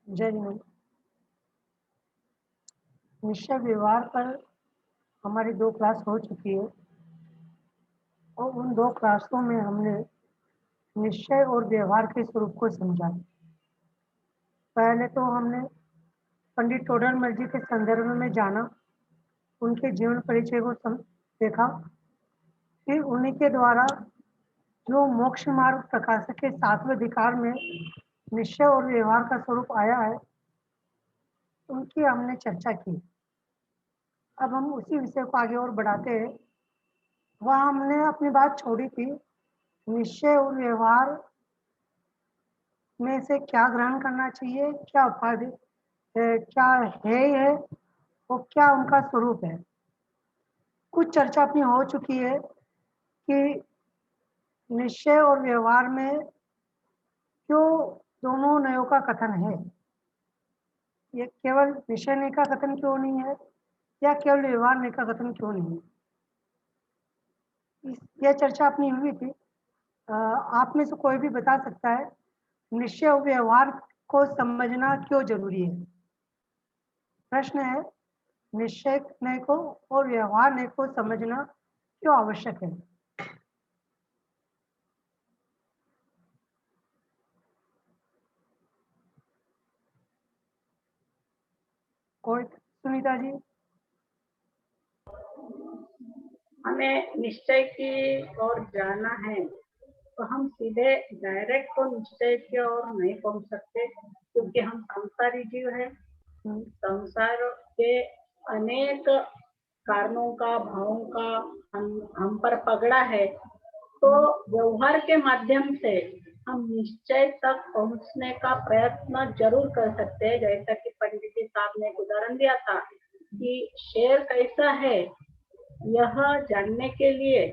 जय हिंद। निश्चय व्यवहार पर हमारी 2 क्लास हो चुकी है और उन 2 क्लासों में हमने निश्चय और व्यवहार के स्वरूप को समझा। पहले तो हमने पंडित टोडरमल जी के संदर्भ में जाना, उनके जीवन परिचय को देखा, फिर उन्हीं के द्वारा जो मोक्ष मार्ग प्रकाशक के 7वें अधिकार में निश्चय और व्यवहार का स्वरूप आया है, उनकी हमने चर्चा की। अब हम उसी विषय को आगे और बढ़ाते हैं। वहाँ हमने अपनी बात छोड़ी थी, निश्चय और व्यवहार में से क्या ग्रहण करना चाहिए, क्या उपाधि क्या है और क्या उनका स्वरूप है। कुछ चर्चा अपनी हो चुकी है कि निश्चय और व्यवहार में क्यों दोनों नयों का कथन है। ये केवल निश्चय नय का कथन क्यों नहीं है या केवल व्यवहार नय का कथन क्यों नहीं है, यह चर्चा अपनी हुई थी। आप में से कोई भी बता सकता है निश्चय और व्यवहार को समझना क्यों जरूरी है। प्रश्न है, निश्चय नय को और व्यवहार नय को समझना क्यों आवश्यक है। कोई? सुनीता जी। हमें निश्चय की ओर जाना है तो हम सीधे डायरेक्ट तो निश्चय की ओर नहीं पहुंच सकते, क्योंकि हम संसारी जीव हैं। संसार के अनेक कारणों का, भावों का हम पर पगड़ा है। तो व्यवहार के माध्यम से हम निश्चय तक पहुंचने का प्रयत्न जरूर कर सकते हैं। जैसा कि पंडित जी साहब ने एक उदाहरण दिया था कि शेर कैसा है, यह जानने के लिए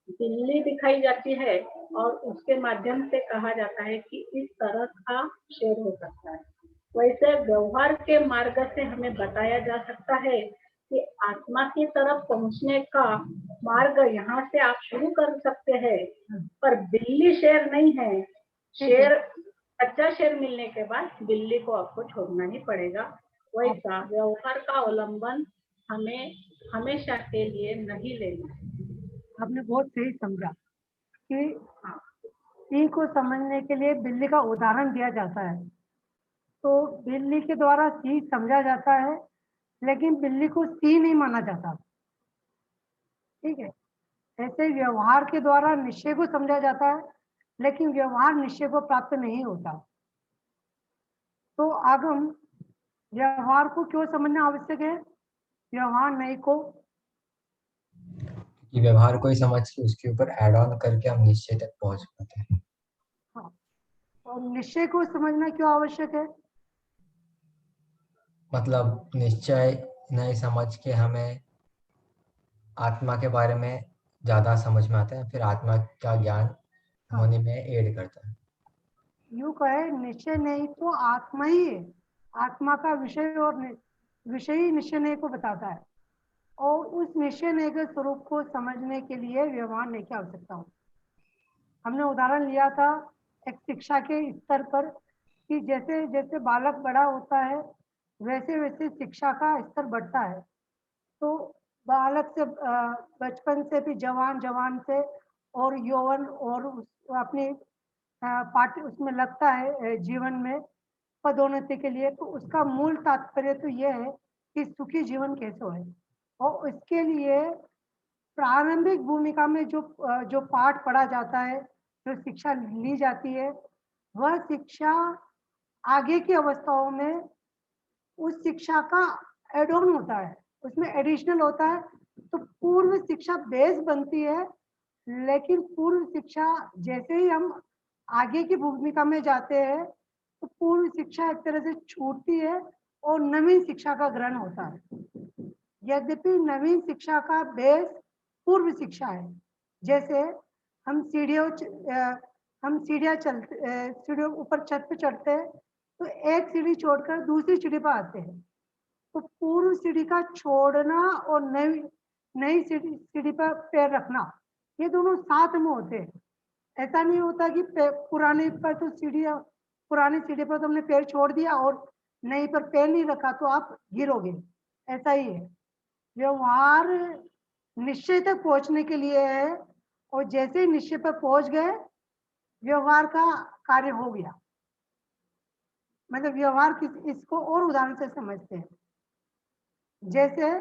बिल्ली दिखाई जाती है और उसके माध्यम से कहा जाता है कि इस तरह का शेर हो सकता है। वैसे व्यवहार के मार्ग से हमें बताया जा सकता है कि आत्मा की तरफ पहुंचने का मार्ग यहाँ से आप शुरू कर सकते हैं, पर बिल्ली शेर नहीं है। शेर, कच्चा शेर मिलने के बाद बिल्ली को आपको छोड़ना ही पड़ेगा। वैसा व्यवहार का अवलंबन हमें हमेशा के लिए नहीं लेना है। आपने बहुत सही समझा कि सिंह को समझने के लिए बिल्ली का उदाहरण दिया जाता है, तो बिल्ली के द्वारा सिंह समझा जाता है, लेकिन बिल्ली को सिंह नहीं माना जाता। ठीक है, ऐसे व्यवहार के द्वारा निश्चय को समझा जाता है, लेकिन व्यवहार निश्चय को प्राप्त नहीं होता। तो आगम व्यवहार को क्यों समझना आवश्यक है, व्यवहार नहीं को? कि व्यवहार को ही समझ के उसके ऊपर ऐड ऑन करके हम निश्चय तक पहुंच पाते हैं। हाँ, और निश्चय को समझना क्यों आवश्यक है? मतलब निश्चय नहीं समझ के हमें आत्मा के बारे में ज्यादा समझ में आता है, फिर आत्मा का ज्ञान होने में एड करता है। यूं कहे, निश्चय नहीं तो आत्मा ही है, आत्मा का विषय और विषय ही निश्चय नहीं को बताता है, और उस निश्चय नहीं के स्वरूप को समझने के लिए व्यवहार नहीं की आवश्यकता हो। हमने उदाहरण लिया था एक शिक्षा के स्तर पर कि जैसे जैसे बालक बड़ा होता है वैसे वैसे शिक्षा का स्तर बढ़ता है। तो बालक से बचपन से भी जवान, जवान से और यौवन और अपनी पार्ट उसमें लगता है जीवन में पदोन्नति के लिए, तो उसका मूल तात्पर्य तो यह है कि सुखी जीवन कैसे है, और इसके लिए प्रारंभिक भूमिका में जो पाठ पढ़ा जाता है, जो शिक्षा ली जाती है, वह शिक्षा आगे की अवस्थाओं में उस शिक्षा का एड ऑन होता है, उसमें एडिशनल होता है। तो पूर्व शिक्षा बेस बनती है, लेकिन पूर्व शिक्षा जैसे ही हम आगे की भूमिका में जाते हैं तो पूर्व शिक्षा एक तरह से छूटती है और नवीन शिक्षा का ग्रहण होता है। यद्यपि नवीन शिक्षा का बेस पूर्व शिक्षा है। जैसे हम सीढ़ियाँ चलते, सीढ़ियों ऊपर छत पे चढ़ते हैं तो एक सीढ़ी छोड़कर दूसरी सीढ़ी पर आते हैं, तो पूर्व सीढ़ी का छोड़ना और नई नई सीढ़ी पर पैर रखना, ये दोनों साथ में होते हैं। ऐसा नहीं होता कि पुरानी सीढ़ी पर तो हमने पैर छोड़ दिया और नहीं पर पैर नहीं रखा तो आप गिरोगे, ऐसा ही है। व्यवहार निश्चय तक पहुंचने के लिए है, और जैसे ही निश्चय पर पहुंच गए व्यवहार का कार्य हो गया। मतलब व्यवहार किस, इसको और उदाहरण से समझते हैं। जैसे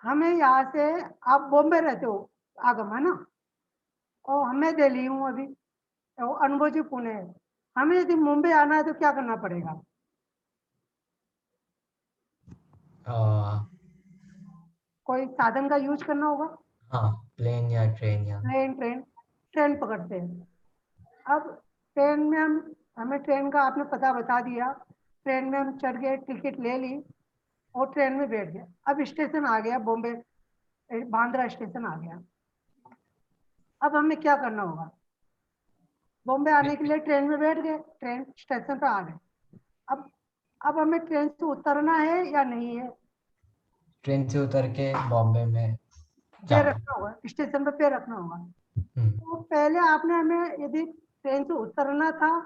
हमें यहाँ से, आप बॉम्बे रहते हो आगम, है ना, और मैं दिल्ली हूँ अभी, और अनुभव जी पुणे है। हमें यदि मुंबई आना है तो क्या करना पड़ेगा? आ, कोई साधन का यूज करना होगा। हाँ, प्लेन या ट्रेन या ट्रेन ट्रेन पकड़ते हैं। अब ट्रेन में हमें ट्रेन का आपने पता बता दिया, ट्रेन में हम चढ़ गए, टिकट ले ली और ट्रेन में बैठ गए। अब स्टेशन आ गया बॉम्बे, बांद्रा स्टेशन आ गया। अब हमें क्या करना होगा? बॉम्बे आने के लिए ट्रेन में बैठ गए, ट्रेन स्टेशन पर आ गए। अब अब हमें ट्रेन से उतरना है या नहीं है? ट्रेन से उतर के बॉम्बे में पैर जाना। रखना होगा, स्टेशन पर पैर रखना होगा। हम्म, तो पहले आपने हमें, यदि ट्रेन से उतरना था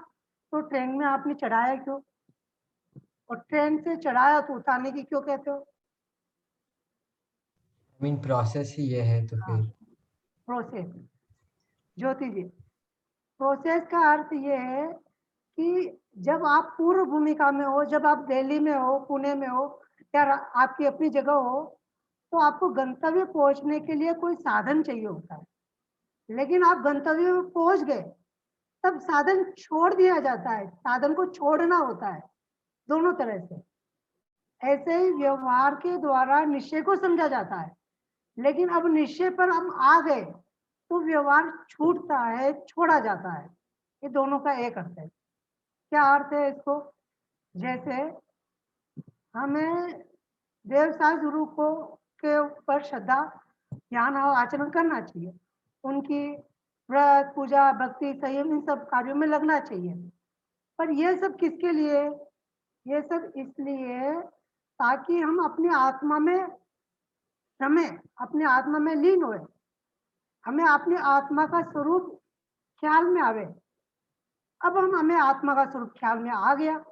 तो ट्रेन में आपने चढ़ाया क्यों? और ट्रेन से चढ़ाया तो उतारने की क्यों कहते हो? मीन प्रोसेस ही ये है तो हाँ, फिर। प्रोसेस। ज्योति जी, प्रोसेस का अर्थ ये है कि जब आप पूर्व भूमिका में हो, जब आप दिल्ली में हो, पुणे में हो, या आपकी अपनी जगह हो, तो आपको गंतव्य पहुंचने के लिए कोई साधन चाहिए होता है। लेकिन आप गंतव्य में पहुंच गए, तब साधन छोड़ दिया जाता है, साधन को छोड़ना होता है, दोनों तरह से। ऐसे ही व्यवहार के द्वारा निश्चय को समझा जाता है, लेकिन अब निश्चय पर हम आ गए तो व्यवहार छूटता है, छोड़ा जाता है। ये दोनों का एक अर्थ है। क्या अर्थ है इसको? जैसे हमें देवसास गुरु को के ऊपर श्रद्धा, ज्ञान और आचरण करना चाहिए, उनकी व्रत पूजा भक्ति संयम इन सब कार्यों में लगना चाहिए। पर यह सब किसके लिए? ये सब इसलिए ताकि हम अपनी आत्मा में रमे, अपनी आत्मा में लीन होए, हमें अपनी आत्मा का स्वरूप ख्याल में आवे। अब हम, हमें आत्मा का स्वरूप ख्याल में आ गया,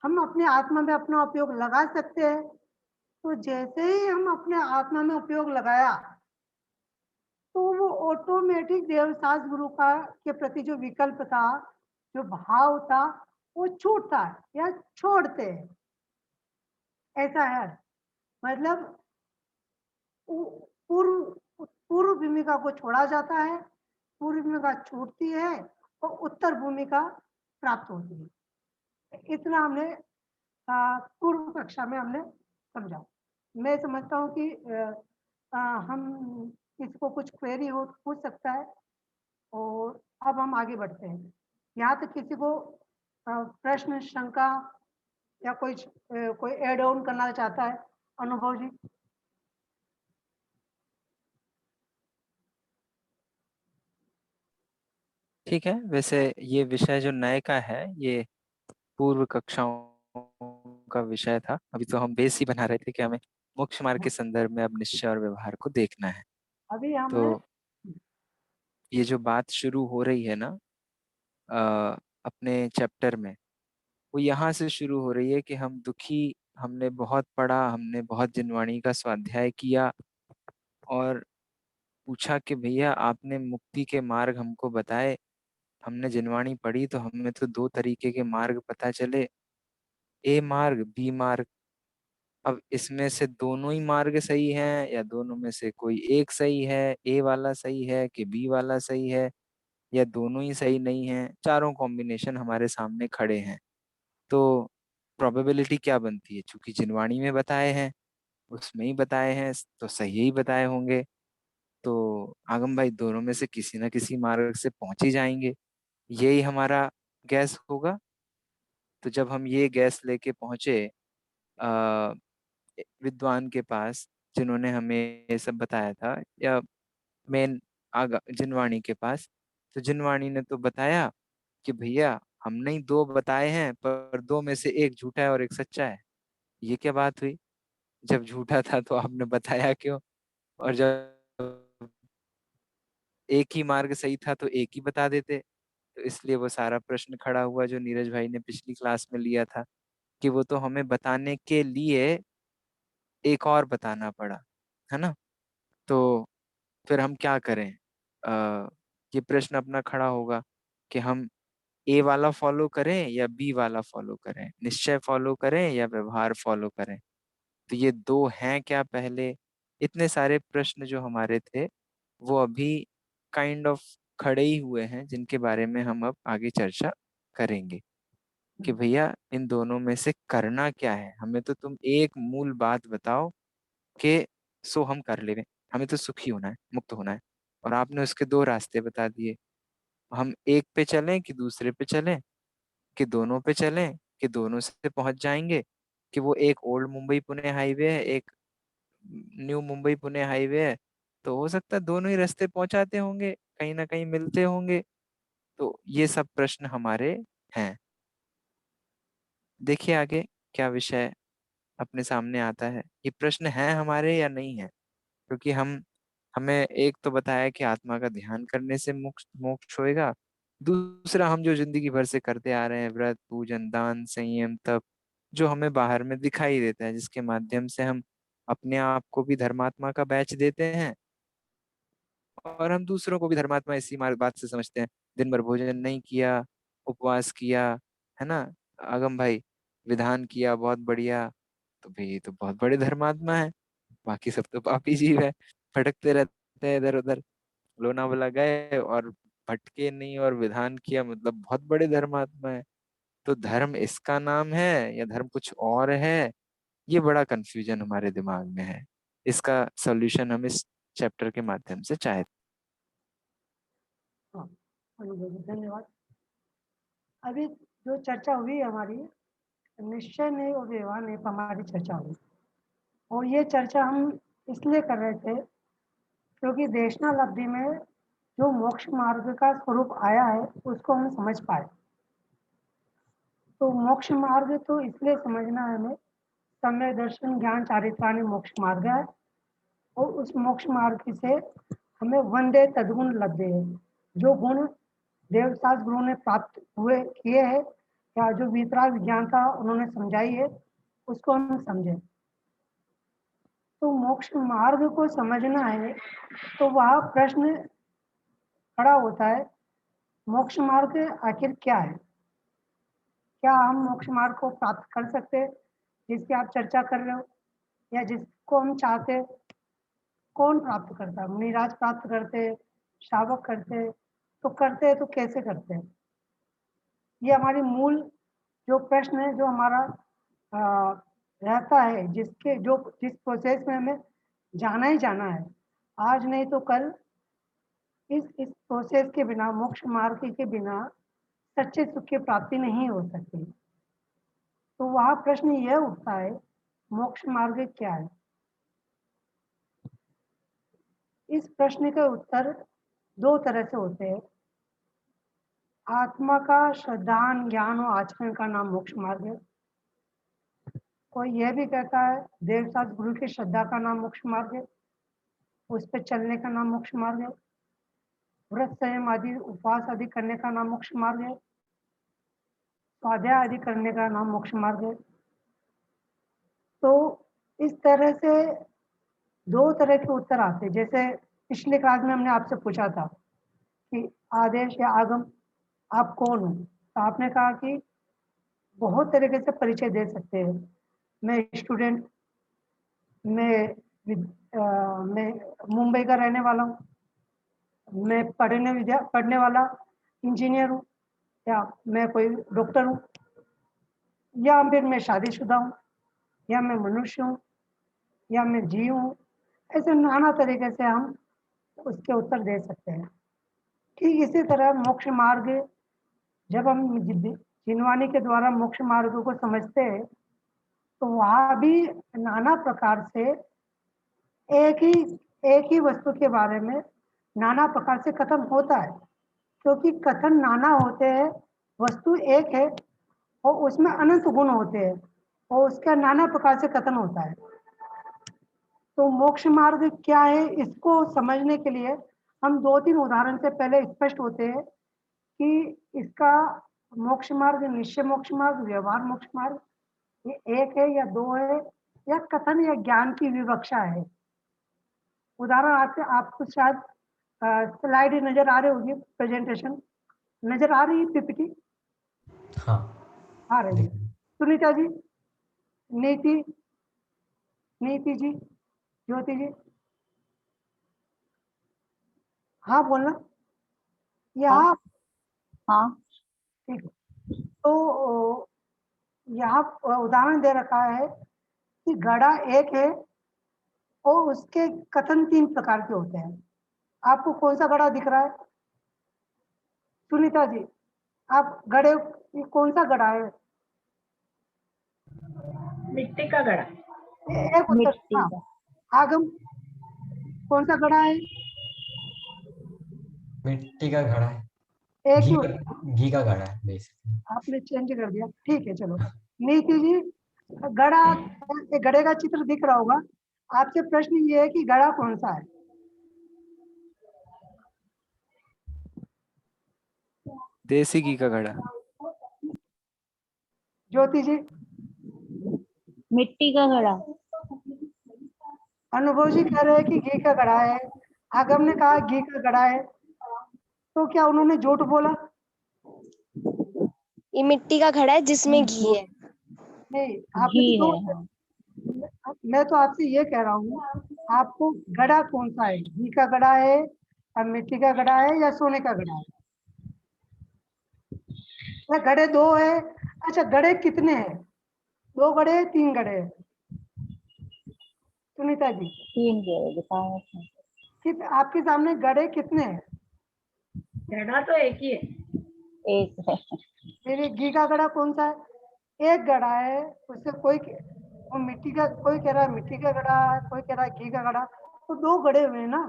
हम अपने आत्मा में अपना उपयोग लगा सकते हैं। तो जैसे ही हम अपने आत्मा में उपयोग लगाया, तो वो ऑटोमेटिक देवसास गुरु का के प्रति जो विकल्प था, जो भाव था, वो छूटता है या छोड़ते हैं, ऐसा है। मतलब पूर्व पूर्व भूमिका को छोड़ा जाता है, पूर्व भूमिका छूटती है और उत्तर भूमिका प्राप्त होती है। इतना हमने पूर्व कक्षा में हमने समझा। मैं समझता हूँ कि हम, किसी को कुछ क्वेरी हो तो पूछ सकता है। और अब हम आगे बढ़ते हैं। यहाँ तक किसी को प्रश्न शंका या कोई एड ऑन करना चाहता है? अनुभव जी। ठीक है। वैसे ये विषय जो नए का है, ये पूर्व कक्षाओं का विषय था। अभी तो हम बेस ही बना रहे थे कि हमें मोक्ष मार्ग के संदर्भ में अब निश्चय और व्यवहार को देखना है। अभी हमने, तो ये जो बात शुरू हो रही है ना, अपने चैप्टर में, वो यहाँ से शुरू हो रही है कि हम दुखी, हमने बहुत पढ़ा, हमने बहुत जिनवाणी का स्वाध्याय किया और पूछा कि भैया आपने मुक्ति के मार्ग हमको बताए। हमने जिनवाणी पढ़ी तो हमें तो दो तरीके के मार्ग पता चले, ए मार्ग बी मार्ग। अब इसमें से दोनों ही मार्ग सही हैं या दोनों में से कोई एक सही है, ए वाला सही है कि बी वाला सही है, या दोनों ही सही नहीं है? चारों कॉम्बिनेशन हमारे सामने खड़े हैं। तो प्रोबेबिलिटी क्या बनती है? चूंकि जिनवाणी में बताए हैं, उसमें ही बताए हैं, तो सही ही बताए होंगे। तो आगम भाई दोनों में से किसी ना किसी मार्ग से पहुंच ही जाएंगे, यही हमारा गैस होगा। तो जब हम ये गैस लेके पहुंचे आ, विद्वान के पास, जिन्होंने हमें ये सब बताया था, या मेन आगा जिनवाणी के पास, तो जिनवाणी ने तो बताया कि भैया हमने ही दो बताए हैं, पर दो में से एक झूठा है और एक सच्चा है। ये क्या बात हुई? जब झूठा था तो आपने बताया क्यों? और जब एक ही मार्ग सही था तो एक ही बता देते। तो इसलिए वो सारा प्रश्न खड़ा हुआ जो नीरज भाई ने पिछली क्लास में लिया था, कि वो तो हमें बताने के लिए एक और बताना पड़ा, है ना। तो फिर हम क्या करें? ये प्रश्न अपना खड़ा होगा कि हम ए वाला फॉलो करें या बी वाला फॉलो करें, निश्चय फॉलो करें या व्यवहार फॉलो करें। तो ये दो हैं क्या पहले? इतने सारे प्रश्न जो हमारे थे वो अभी काइंड ऑफ खड़े ही हुए हैं, जिनके बारे में हम अब आगे चर्चा करेंगे कि भैया इन दोनों में से करना क्या है। हमें तो तुम एक मूल बात बताओ कि सो हम कर ले, हमें तो सुखी होना है, मुक्त होना है। और आपने उसके दो रास्ते बता दिए, हम एक पे चलें कि दूसरे पे चलें, कि दोनों पे चलें, कि दोनों से पहुंच जाएंगे, कि वो एक ओल्ड मुंबई पुणे हाईवे है, एक न्यू मुंबई पुणे हाईवे है। तो हो सकता है दोनों ही रास्ते पहुंचाते होंगे, कहीं ना कहीं मिलते होंगे। तो ये सब प्रश्न हमारे हैं। देखिए आगे क्या विषय अपने सामने आता है। ये प्रश्न है हमारे या नहीं है? क्योंकि हम हमें एक तो बताया कि आत्मा का ध्यान करने से मोक्ष मोक्ष होएगा। दूसरा, हम जो जिंदगी भर से करते आ रहे हैं, व्रत, पूजन, दान, संयम, तप, जो हमें बाहर में दिखाई देता है, जिसके माध्यम से हम अपने आप को भी धर्मात्मा का बैच देते हैं और हम दूसरों को भी धर्मात्मा इसी बात से समझते हैं। दिन भर भोजन नहीं किया, उपवास किया, है ना, आगम भाई, विधान किया, बहुत बढ़िया, तो भाई ये तो बहुत बड़े धर्मात्मा है। बाकी सब तो पापी जीव है, भटकते रहते हैं इधर उधर। लोनावला गए और भटके नहीं और विधान किया, मतलब बहुत बड़े धर्मात्मा है। तो धर्म इसका नाम है या धर्म कुछ और है? ये बड़ा कंफ्यूजन हमारे दिमाग में है। इसका सॉल्यूशन हम इस चैप्टर के माध्यम से चाहते। हाँ, धन्यवाद। अभी जो चर्चा हुई हमारी, निश्चय नहीं और व्यवहार नहीं पर हमारी चर्चा हुई, और ये चर्चा हम इसलिए कर रहे थे क्योंकि देशनालब्धि में जो मोक्ष मार्ग का स्वरूप आया है उसको हम समझ पाए। तो मोक्ष मार्ग तो इसलिए समझना है हमें, सम्यक दर्शन ज्ञान चारित्राणि मोक्ष मार्ग है, और उस मोक्ष मार्ग से हमें वंदे तद्गुण लब्धे है। जो गुण देवदास गुरु ने प्राप्त हुए किए हैं या जो वितराग विज्ञानता उन्होंने समझाई है उसको हम समझें। तो मोक्ष मार्ग को समझना है तो वह प्रश्न खड़ा होता है, मोक्ष मार्ग आखिर क्या है? क्या हम मोक्ष मार्ग को प्राप्त कर सकते हैं जिसकी आप चर्चा कर रहे हो, या जिसको हम चाहते हैं? कौन प्राप्त करता है? मुनिराज प्राप्त करते हैं, श्रावक करते हैं, तो करते हैं तो कैसे करते हैं? ये हमारी मूल जो प्रश्न है, जो हमारा रहता है, जिस प्रोसेस में हमें जाना ही जाना है, आज नहीं तो कल। इस प्रोसेस के बिना, मोक्ष मार्ग के बिना सच्चे सुख की प्राप्ति नहीं हो सकती। तो वहाँ प्रश्न यह उठता है, मोक्ष मार्ग क्या है? इस प्रश्न का उत्तर दो तरह से होते हैं। आत्मा का श्रद्धान ज्ञान और आचरण का नाम मोक्ष मार्ग है। कोई यह भी कहता है देवदास गुरु की श्रद्धा का नाम मोक्ष मार्ग है, उस पर चलने का नाम मोक्ष मार्ग है। व्रत संयम आदि उपवास आदि करने का नाम मोक्ष मार्ग है। स्वाध्याय आदि करने का नाम मोक्ष मार्ग है। तो इस तरह से दो तरह के उत्तर आते हैं। जैसे पिछले क्लास में हमने आपसे पूछा था कि आदेश या आगम आप कौन हो, तो आपने कहा कि बहुत तरीके से परिचय दे सकते हैं। मैं स्टूडेंट, मैं मुंबई का रहने वाला हूँ, मैं पढ़ने वाला इंजीनियर हूँ, या मैं कोई डॉक्टर हूँ, या फिर मैं शादीशुदा हूँ, या मैं मनुष्य हूँ, या मैं जीव हूँ। ऐसे नाना तरीके से हम उसके उत्तर दे सकते हैं। ठीक इसी तरह मोक्ष मार्ग, जब हम जिनवानी के द्वारा मोक्ष मार्ग को समझते हैं तो वहाँ भी नाना प्रकार से एक ही वस्तु के बारे में नाना प्रकार से कथन होता है, क्योंकि कथन नाना होते हैं। वस्तु एक है और उसमें अनंत गुण होते हैं और उसका नाना प्रकार से कथन होता है। तो मोक्ष मार्ग क्या है, इसको समझने के लिए हम दो तीन उदाहरण से पहले स्पष्ट होते हैं कि इसका मोक्ष मार्ग निश्चय मोक्ष मार्ग, व्यवहार मोक्ष मार्ग ये एक है या दो है या कथन या ज्ञान की विवक्षा है। उदाहरण आपको शायद स्लाइड नजर आ रही होगी, प्रेजेंटेशन नजर आ रही है, पीपीटी हाँ आ रही है। सुनीता जी, नीति नीति जी, ज्योति जी, हाँ बोलना। यहाँ हाँ ठीक है। तो यहाँ उदाहरण दे रखा है कि घड़ा एक है और उसके कथन 3 प्रकार के होते हैं। आपको कौन सा घड़ा दिख रहा है? सुनीता जी, आप घड़े, ये कौन सा घड़ा है? मिट्टी का घड़ा। एक उत्तर। मिट्टी हाँ, का। आगम, कौन सा घड़ा है? मिट्टी का घड़ा है। एक ही घी का घड़ा है बेसिकली। आपने चेंज कर दिया, ठीक है चलो। नीति जी, घड़ा, घड़े का चित्र दिख रहा होगा। आपसे प्रश्न ये है कि घड़ा कौन सा है? देसी घी का घड़ा। ज्योति जी, मिट्टी का घड़ा। अनुभव जी कह रहे हैं कि घी का घड़ा है, आगम ने कहा घी का घड़ा है, तो क्या उन्होंने झूठ बोला? ये मिट्टी का घड़ा है जिसमें घी है। नहीं, आपने घी तो है। हाँ। मैं तो आपसे ये कह रहा हूँ, आपको घड़ा कौन सा है? घी का घड़ा है या मिट्टी का घड़ा है या सोने का घड़ा है? या घड़े दो है? अच्छा, घड़े कितने हैं? 2 घड़े, 3 घड़े? सुनीता जी, 3 घड़े बताओ। आपके सामने घड़े कितने हैं? घड़ा तो एक ही है। एक है। फिर ये घी का घड़ा कौन सा है? एक घड़ा है, उससे वो मिट्टी का, कोई कह रहा है मिट्टी का घड़ा, कोई कह रहा है घी का घड़ा, तो 2 घड़े हुए ना।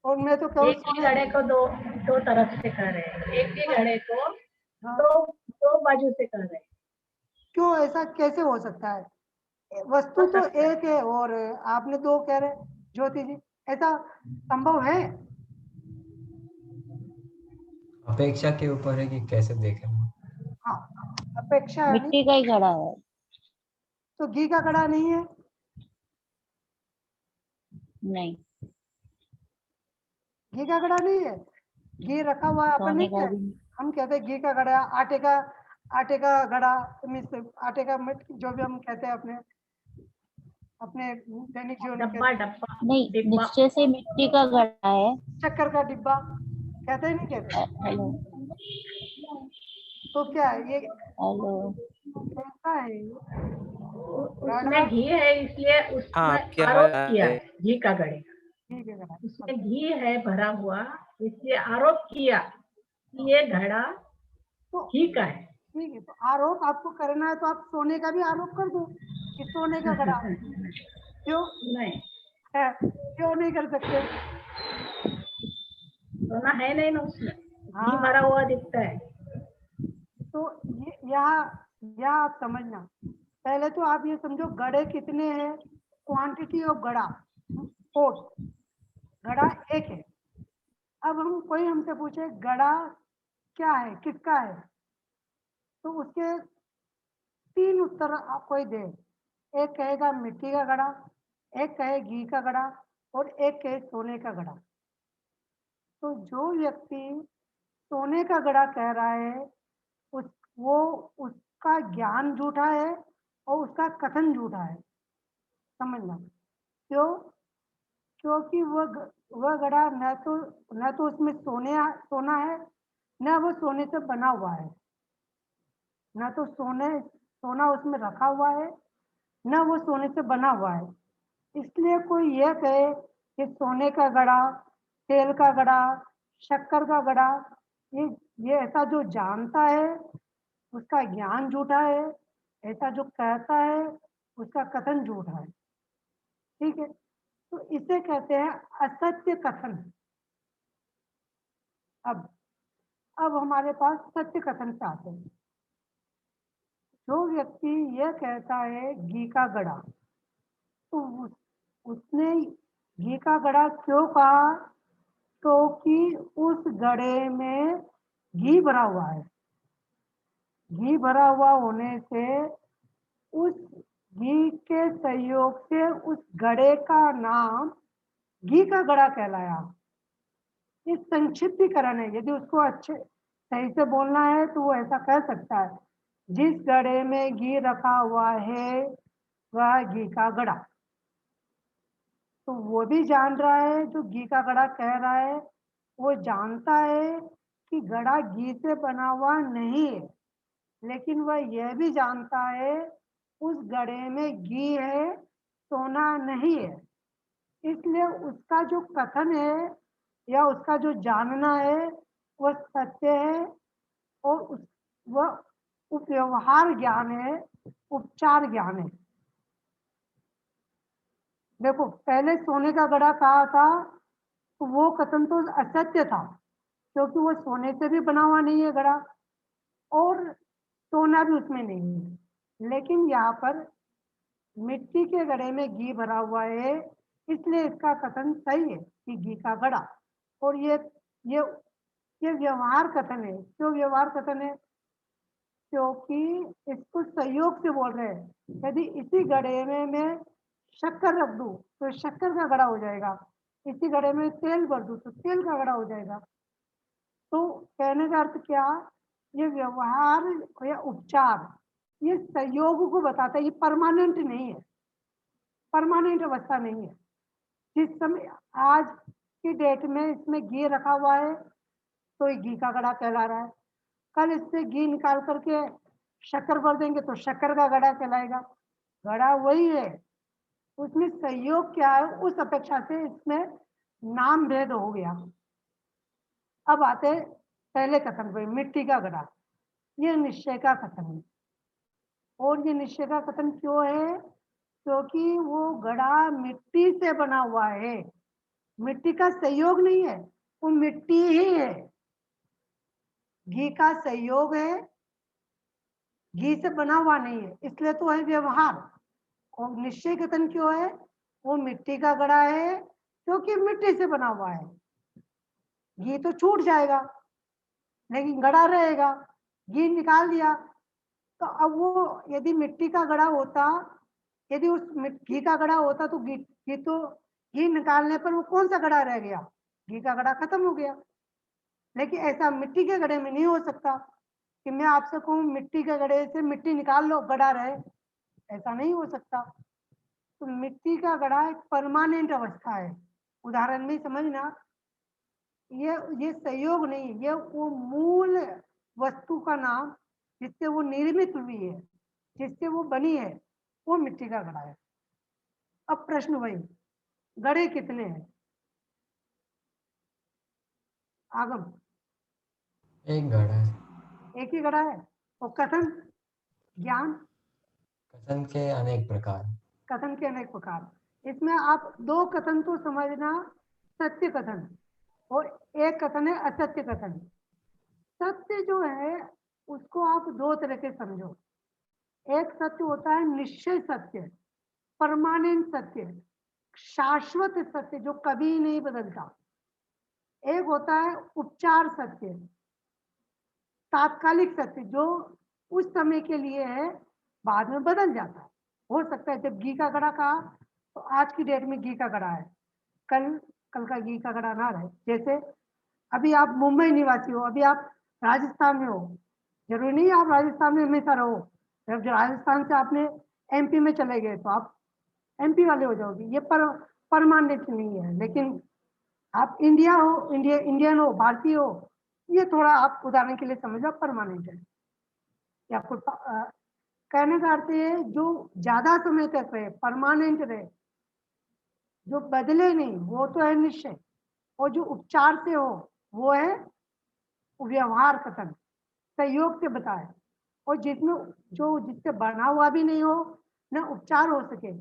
और मैं तो कहूँ एक ही घड़े को दो दो तरफ से कर रहे हैं, एक ही घड़े को दो दो बाजू से कर रहे हैं। क्यों, ऐसा कैसे हो सकता है? वस्तु हो तो सकता है। एक है और आपने 2 कह रहे हैं। ज्योति जी, ऐसा संभव है? अपेक्षा के ऊपर है कि कैसे देखें। हाँ, अपेक्षा है। मिट्टी का ही घड़ा है। तो घी का घड़ा नहीं है? नहीं, घी का घड़ा नहीं है। घी रखा हुआ है, अपन सोने नहीं का कहते, भी। हम कहते हैं घी का घड़ा, आटे का घड़ा, मीन्स आटे का मिट, जो भी हम कहते हैं अपने अपने दैनिक जीवन में डब्बा कहते हैं। डब्बा नहीं, डिब्बा। निश्चय से मिट्टी का घड़ा है। शक्कर का डिब्बा कहते हैं, नहीं कहते? हेलो तो क्या है ये? हेलो। कैसा है ये? घड़ा, उसमें घी है इसलिए हाँ, उसमें आपकी आरोप आवाज आ किया रही है घी का घड़े का। ठीक है घड़ा, उसमें घी है भरा हुआ, इसलिए आरोप किया कि ये घड़ा तो घी का है। ठीक है, तो आरोप आपको करना है तो आप सोने का भी आरोप कर दो कि सोने का घड़ा। क्यों नहीं, है? क्यों नहीं कर सकते? सोना है नहीं ना उसमें, घी हाँ, भरा हुआ दिखता है। तो ये यहाँ आप समझना। पहले तो आप ये समझो घड़े कितने हैं, क्वांटिटी ऑफ घड़ा, पोट, घड़ा एक है। अब हमसे पूछे घड़ा क्या है, किसका है, तो उसके 3 उत्तर आप कोई दे। एक कहेगा मिट्टी का घड़ा, एक कहे घी का घड़ा और एक कहे सोने का घड़ा। तो जो व्यक्ति सोने का घड़ा कह रहा है, उस वो उसका ज्ञान झूठा है और उसका कथन झूठा है, समझना। क्यों? क्योंकि वह घड़ा न तो उसमें सोना है, न वो सोने से बना हुआ है, न तो सोना उसमें रखा हुआ है, न वो सोने से बना हुआ है। इसलिए कोई यह कहे कि सोने का घड़ा, तेल का घड़ा, शक्कर का घड़ा, ये ये ऐसा जो जानता है उसका ज्ञान झूठा है, ऐसा जो कहता है उसका कथन झूठा है। ठीक है, तो इसे कहते हैं असत्य कथन। अब अब हमारे पास सत्य कथन पे आते हैं। जो व्यक्ति यह कहता है घी का घड़ा, तो उसने घी का घड़ा क्यों कहा? क्योंकि उस घड़े में घी भरा हुआ है। घी भरा हुआ होने से उस घी के सहयोग से उस घड़े का नाम घी का घड़ा कहलाया। ये संक्षिप्तीकरण है, यदि उसको अच्छे सही से बोलना है तो वो ऐसा कह सकता है, जिस घड़े में घी रखा हुआ है वह घी का घड़ा। तो वो भी जान रहा है, जो घी का घड़ा कह रहा है वो जानता है कि घड़ा घी से बना हुआ नहीं है, लेकिन वह यह भी जानता है उस घड़े में घी है, सोना नहीं है। इसलिए उसका जो कथन है या उसका जो जानना है वह सत्य है, और वह उपव्यवहार ज्ञान है, उपचार ज्ञान है। देखो, पहले सोने का घड़ा कहा था तो वो कथन तो असत्य था, क्योंकि वो सोने से भी बना हुआ नहीं है घड़ा, और सोना भी उसमें नहीं है। लेकिन यहाँ पर मिट्टी के घड़े में घी भरा हुआ है, इसलिए इसका कथन सही है कि घी का घड़ा। और ये ये व्यवहार कथन है। क्यों व्यवहार कथन है? क्योंकि इसको सहयोग से बोल रहे हैं। यदि इसी घड़े में मैं शक्कर रख दूं तो शक्कर का घड़ा हो जाएगा, इसी घड़े में तेल भर दूं तो तेल का घड़ा हो जाएगा। तो कहने का अर्थ क्या, ये व्यवहार या उपचार ये सहयोग को बताता है, ये परमानेंट नहीं है, परमानेंट अवस्था नहीं है। जिस समय आज की डेट में इसमें घी रखा हुआ है तो ये घी का घड़ा कहला रहा है, कल इससे घी निकाल करके शक्कर भर देंगे तो शक्कर का घड़ा कहलाएगा। घड़ा वही है, उसमें सहयोग क्या है उस अपेक्षा से इसमें नाम भेद हो गया। अब आते पहले कथन पे, मिट्टी का घड़ा। ये निश्चय का कथन है। और ये निश्चय का कथन क्यों है? क्योंकि वो घड़ा मिट्टी से बना हुआ है, मिट्टी का सहयोग नहीं है, वो मिट्टी ही है। घी का सहयोग है, घी से बना हुआ नहीं है, इसलिए तो है व्यवहार। और निश्चय कथन क्यों है? वो मिट्टी का घड़ा है क्योंकि मिट्टी से बना हुआ है। घी तो छूट जाएगा लेकिन घड़ा रहेगा। घी निकाल दिया तो अब वो, यदि मिट्टी का घड़ा होता, यदि उस घी का घड़ा होता तो घी निकालने पर वो कौन सा घड़ा रह गया? घी का घड़ा खत्म हो गया। लेकिन ऐसा मिट्टी के घड़े में नहीं हो सकता कि मैं आपसे कहूँ मिट्टी के घड़े से मिट्टी निकाल लो घड़ा रहे, ऐसा नहीं हो सकता। तो मिट्टी का घड़ा एक परमानेंट अवस्था है। उदाहरण में समझना, ये सहयोग नहीं, ये वो मूल वस्तु का नाम जिससे वो निर्मित हुई है, जिससे वो बनी है, वो मिट्टी का घड़ा है। अब प्रश्न वही, घड़े कितने हैं? आगम, एक घड़ा है। एक ही घड़ा है। और कथन ज्ञान, कथन के अनेक प्रकार। कथन के अनेक प्रकार। इसमें आप दो कथन तो समझना, सत्य कथन और एक कथन है असत्य कथन। सत्य जो है उसको आप दो तरह के समझो। एक सत्य होता है निश्चय सत्य, परमानेंट सत्य, शाश्वत सत्य जो कभी नहीं बदलता। एक होता है उपचार सत्य, तात्कालिक सत्य जो उस समय के लिए है, बाद में बदल जाता है। हो सकता है जब घी का घड़ा कहा तो आज की डेट में घी का घड़ा है, कल कल का घी का घड़ा ना रहे। जैसे अभी आप मुंबई निवासी हो, अभी आप राजस्थान में हो, जरूरी नहीं आप राजस्थान में हमेशा रहो। जब राजस्थान से आपने एमपी में चले गए तो आप एमपी वाले हो जाओगे, ये परमानेंट नहीं है। लेकिन आप इंडिया हो, इंडियन हो, भारतीय हो, ये थोड़ा आप उदाहरण के लिए समझ लो परमानेंट है। या कुछ कहने का अर्थ है जो ज्यादा समय तक रहे, परमानेंट रहे, जो बदले नहीं, वो तो है निश्चय। और जो उपचार से हो वो है व्यवहार कथन, सहयोग से बताए। और जिसमें जो जिससे बना हुआ भी नहीं हो न उपचार हो सके,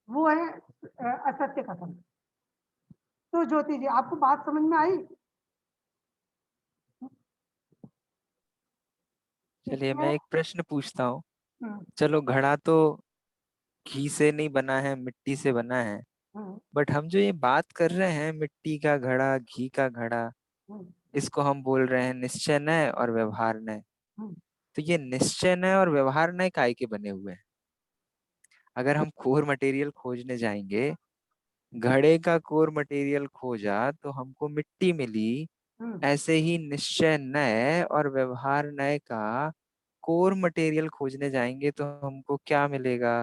वो है असत्य कथन। तो ज्योति जी, आपको बात समझ में आई? चलिए मैं एक प्रश्न पूछता हूँ। हम्म, चलो घड़ा तो घी से नहीं बना है, मिट्टी से बना है, हम्म, बट हम जो ये बात कर रहे हैं मिट्टी का घड़ा, घी का घड़ा, हम्म, इसको हम बोल रहे हैं निश्चय नय और व्यवहार नय। हम्म, तो ये निश्चय नय और व्यवहार नय काय के बने हुए हैं? अगर हम कोर मटेरियल खोजने जाएंगे, घड़े का कोर मटेरियल खोजा तो हमको मिट्टी मिली, ऐसे ही निश्चय नय और व्यवहार नय का कोर मटेरियल खोजने जाएंगे तो हमको क्या मिलेगा?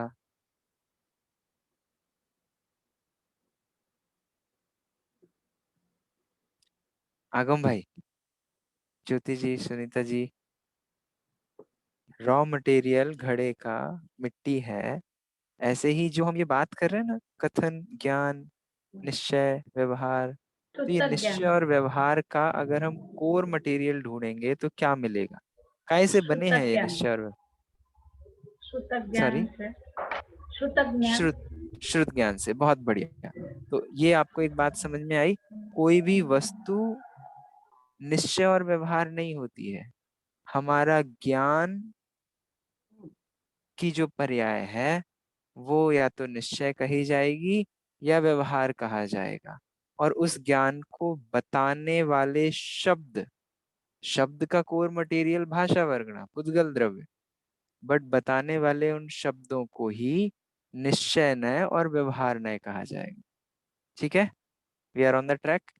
आगम भाई, ज्योति जी, सुनीता जी, रॉ मटेरियल घड़े का मिट्टी है, ऐसे ही जो हम ये बात कर रहे हैं ना, कथन, ज्ञान, निश्चय, व्यवहार, तो ये सूतक निश्चय ज्ञान, और व्यवहार का अगर हम कोर मटेरियल ढूंढेंगे तो क्या मिलेगा? काय से बने हैं सूतक ये ज्ञान, निश्चय और सूतक सॉरी, ज्ञान से, सूतक ज्ञान। श्रुत श्रुत ज्ञान से। बहुत बढ़िया। तो ये आपको एक बात समझ में आई, कोई भी वस्तु निश्चय और व्यवहार नहीं होती है। हमारा ज्ञान की जो पर्याय है वो या तो निश्चय कही जाएगी या व्यवहार कहा जाएगा। और उस ज्ञान को बताने वाले शब्द, शब्द का कोर मटेरियल भाषा वर्गणा पुद्गल द्रव्य, बट बताने वाले उन शब्दों को ही निश्चय नय और व्यवहार नय कहा जाएगा। ठीक है, we are on the track.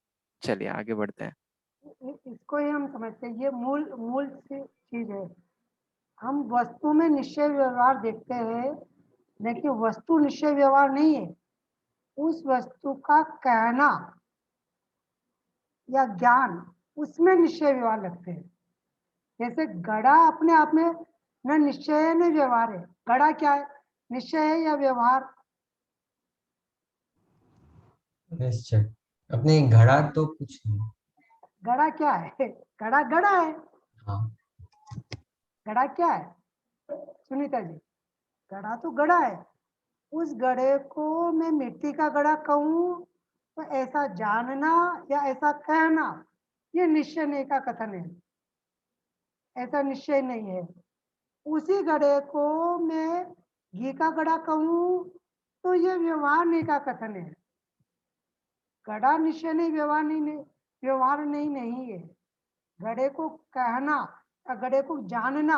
चलिए आगे बढ़ते हैं। इसको ही हम समझते हैं, ये मूल मूल चीज है। हम वस्तु में निश्चय व्यवहार देखते हैं, लेकिन वस्तु निश्चय व्यवहार नहीं है। उस वस्तु का कहना या ज्ञान, उसमें निश्चय व्यवहार लगते हैं। जैसे घड़ा अपने आप में न निश्चय है न व्यवहार है। घड़ा क्या है, निश्चय है या व्यवहार? निश्चय। अपने घड़ा तो कुछ नहीं। घड़ा क्या है? घड़ा घड़ा है। हाँ, घड़ा क्या है सुनीता जी? घड़ा तो घड़ा है। उस घड़े को मैं मिट्टी का घड़ा कहूँ तो ऐसा जानना या ऐसा कहना, ये निश्चय नहीं का कथन है। ऐसा निश्चय नहीं है। उसी घड़े को मैं घी का घड़ा कहूँ तो ये व्यवहार नहीं का कथन है। घड़ा निश्चय नहीं, व्यवहार नहीं, व्यवहार नहीं नहीं है। घड़े को कहना या घड़े को जानना,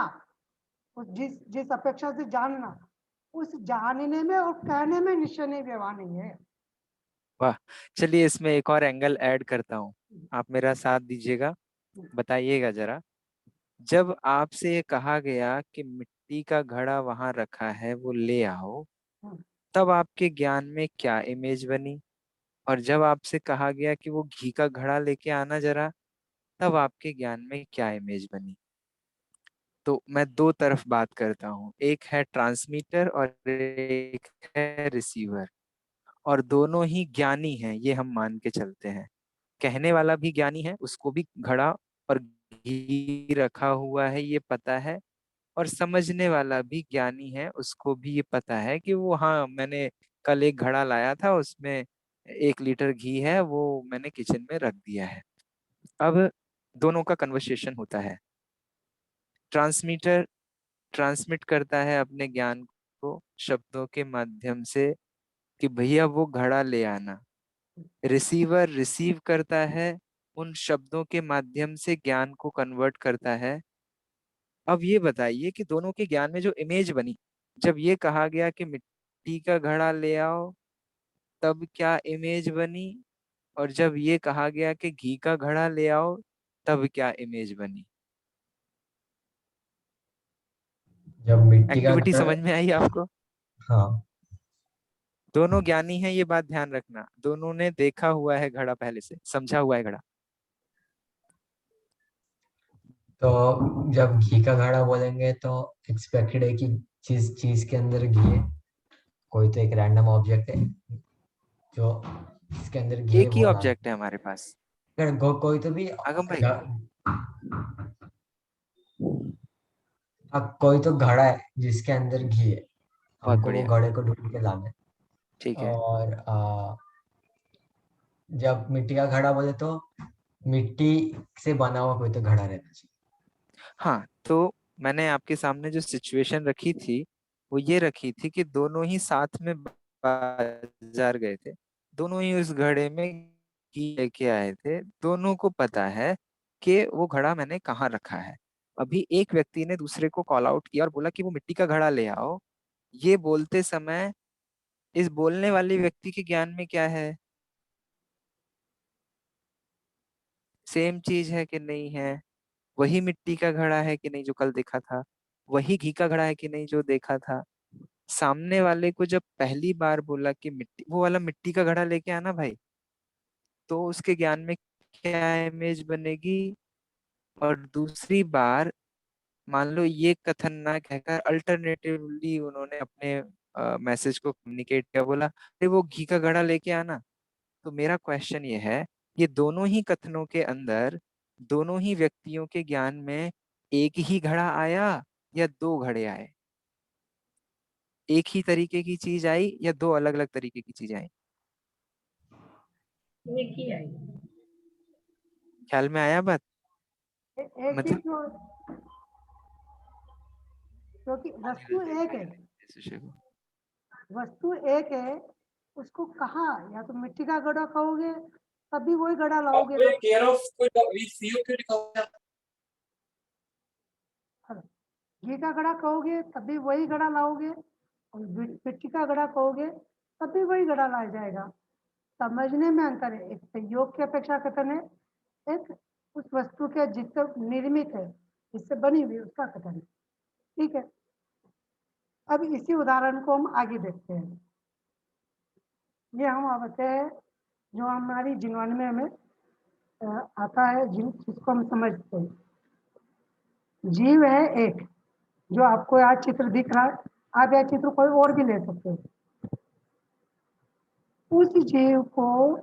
उस जिस जिस अपेक्षा से जानना, उस जानने में और कहने में निश्चय नहीं, व्यवहार नहीं है। वाह, चलिए इसमें एक और एंगल ऐड करता हूँ, आप मेरा साथ दीजिएगा, बताइएगा जरा। जब आपसे ये कहा गया कि मिट्टी का घड़ा वहां रखा है वो ले आओ, तब आपके ज्ञान में क्या इमेज बनी? और जब आपसे कहा गया कि वो घी का घड़ा लेके आना जरा, तब आपके ज्ञान में क्या इमेज बनी? तो मैं दो तरफ बात करता हूँ, एक है ट्रांसमीटर और एक है रिसीवर, और दोनों ही ज्ञानी हैं ये हम मान के चलते हैं। कहने वाला भी ज्ञानी है, उसको भी घड़ा और घी रखा हुआ है ये पता है, और समझने वाला भी ज्ञानी है, उसको भी ये पता है कि वो, हाँ मैंने कल एक घड़ा लाया था, उसमें 1 लीटर घी है, वो मैंने किचन में रख दिया है। अब दोनों का कन्वर्सेशन होता है। ट्रांसमीटर ट्रांसमिट करता है अपने ज्ञान को शब्दों के माध्यम से कि भैया वो घड़ा ले आना। रिसीवर रिसीव करता है, उन शब्दों के माध्यम से ज्ञान को कन्वर्ट करता है। अब ये बताइए कि दोनों के ज्ञान में जो इमेज बनी, जब ये कहा गया कि मिट्टी का घड़ा ले आओ, तब क्या इमेज बनी? और जब ये कहा गया कि घी का घड़ा ले आओ, तब क्या इमेज बनी? जब मिट्टी का एक्टिविटी घड़ा। समझ में आई आपको? हाँ, दोनों ज्ञानी हैं, ये बात ध्यान रखना, दोनों ने देखा हुआ है घड़ा, पहले से समझा हुआ है घड़ा। तो जब घी का घड़ा बोलेंगे तो एक्सपेक्टेड है कि जिस चीज के अंदर घी है, कोई तो एक रैंडम ऑब्जेक्ट है जो इसके अंदर घी है एक ही वो डाल। ऑब्जेक्ट है हमारे पास। अगर कोई तो भी आगम भाई, अब कोई तो घड़ा है जिसके अंदर घी है, बहुत हमको वो बढ़िया, घड़े को ढूंढ के लाना है। ठीक है। और जब मिट्टी का घड़ा बोले तो मिट्टी से बना हुआ कोई तो घड़ा रहना चाहिए। हाँ, तो मैंने आपके सामने जो सिचुएशन रखी थी वो ये रखी थी कि दोनों ही साथ में बाजार गए थे, दोनों ही उस घड़े में घी लेके आए थे, दोनों को पता है कि वो घड़ा मैंने कहाँ रखा है। अभी एक व्यक्ति ने दूसरे को कॉल आउट किया और बोला कि वो मिट्टी का घड़ा ले आओ। ये बोलते समय इस बोलने वाले व्यक्ति के ज्ञान में क्या है? सेम चीज है कि नहीं है? वही मिट्टी का घड़ा है कि नहीं जो कल देखा था? वही घी का घड़ा है कि नहीं जो देखा था? सामने वाले को जब पहली बार बोला कि मिट्टी, वो वाला मिट्टी का घड़ा लेके आना भाई, तो उसके ज्ञान में क्या इमेज बनेगी? और दूसरी बार मान लो ये कथन ना कहकर अल्टरनेटिवली उन्होंने अपने मैसेज को कम्युनिकेट किया, बोला अरे वो घी का घड़ा लेके आना। तो मेरा क्वेश्चन ये है, ये दोनों ही कथनों के अंदर दोनों ही व्यक्तियों के ज्ञान में एक ही घड़ा आया या दो घड़े आए? एक ही तरीके की चीज आई या दो अलग अलग तरीके की चीज आई? एक ही आई। ख्याल में आया बात? एक ही मतलब क्योंकि वस्तु एक है, सुशे को। वस्तु एक है, उसको कहाँ या तो मिट्टी का घड़ा कहोगे तब भी वही घड़ा लाओगे ना, घी का घड़ा कहोगे तब भी वही घड़ा लाओगे, और मिट्टी का घड़ा कहोगे तब भी वही घड़ा लाया जाएगा। समझने में अंतर है, एक संयोग की अपेक्षा कथन है, एक उस वस्तु के जिससे निर्मित है, जिससे बनी हुई उसका कथन है। ठीक है, अब इसी उदाहरण को हम आगे देखते हैं। ये हम आते हैं जो हमारी जीवन में हमें आता है, जिसको हम समझते हैं। जीव है एक, जो आपको यहाँ चित्र दिख रहा है, आप यह चित्र कोई और भी ले सकते हो। उस जीव को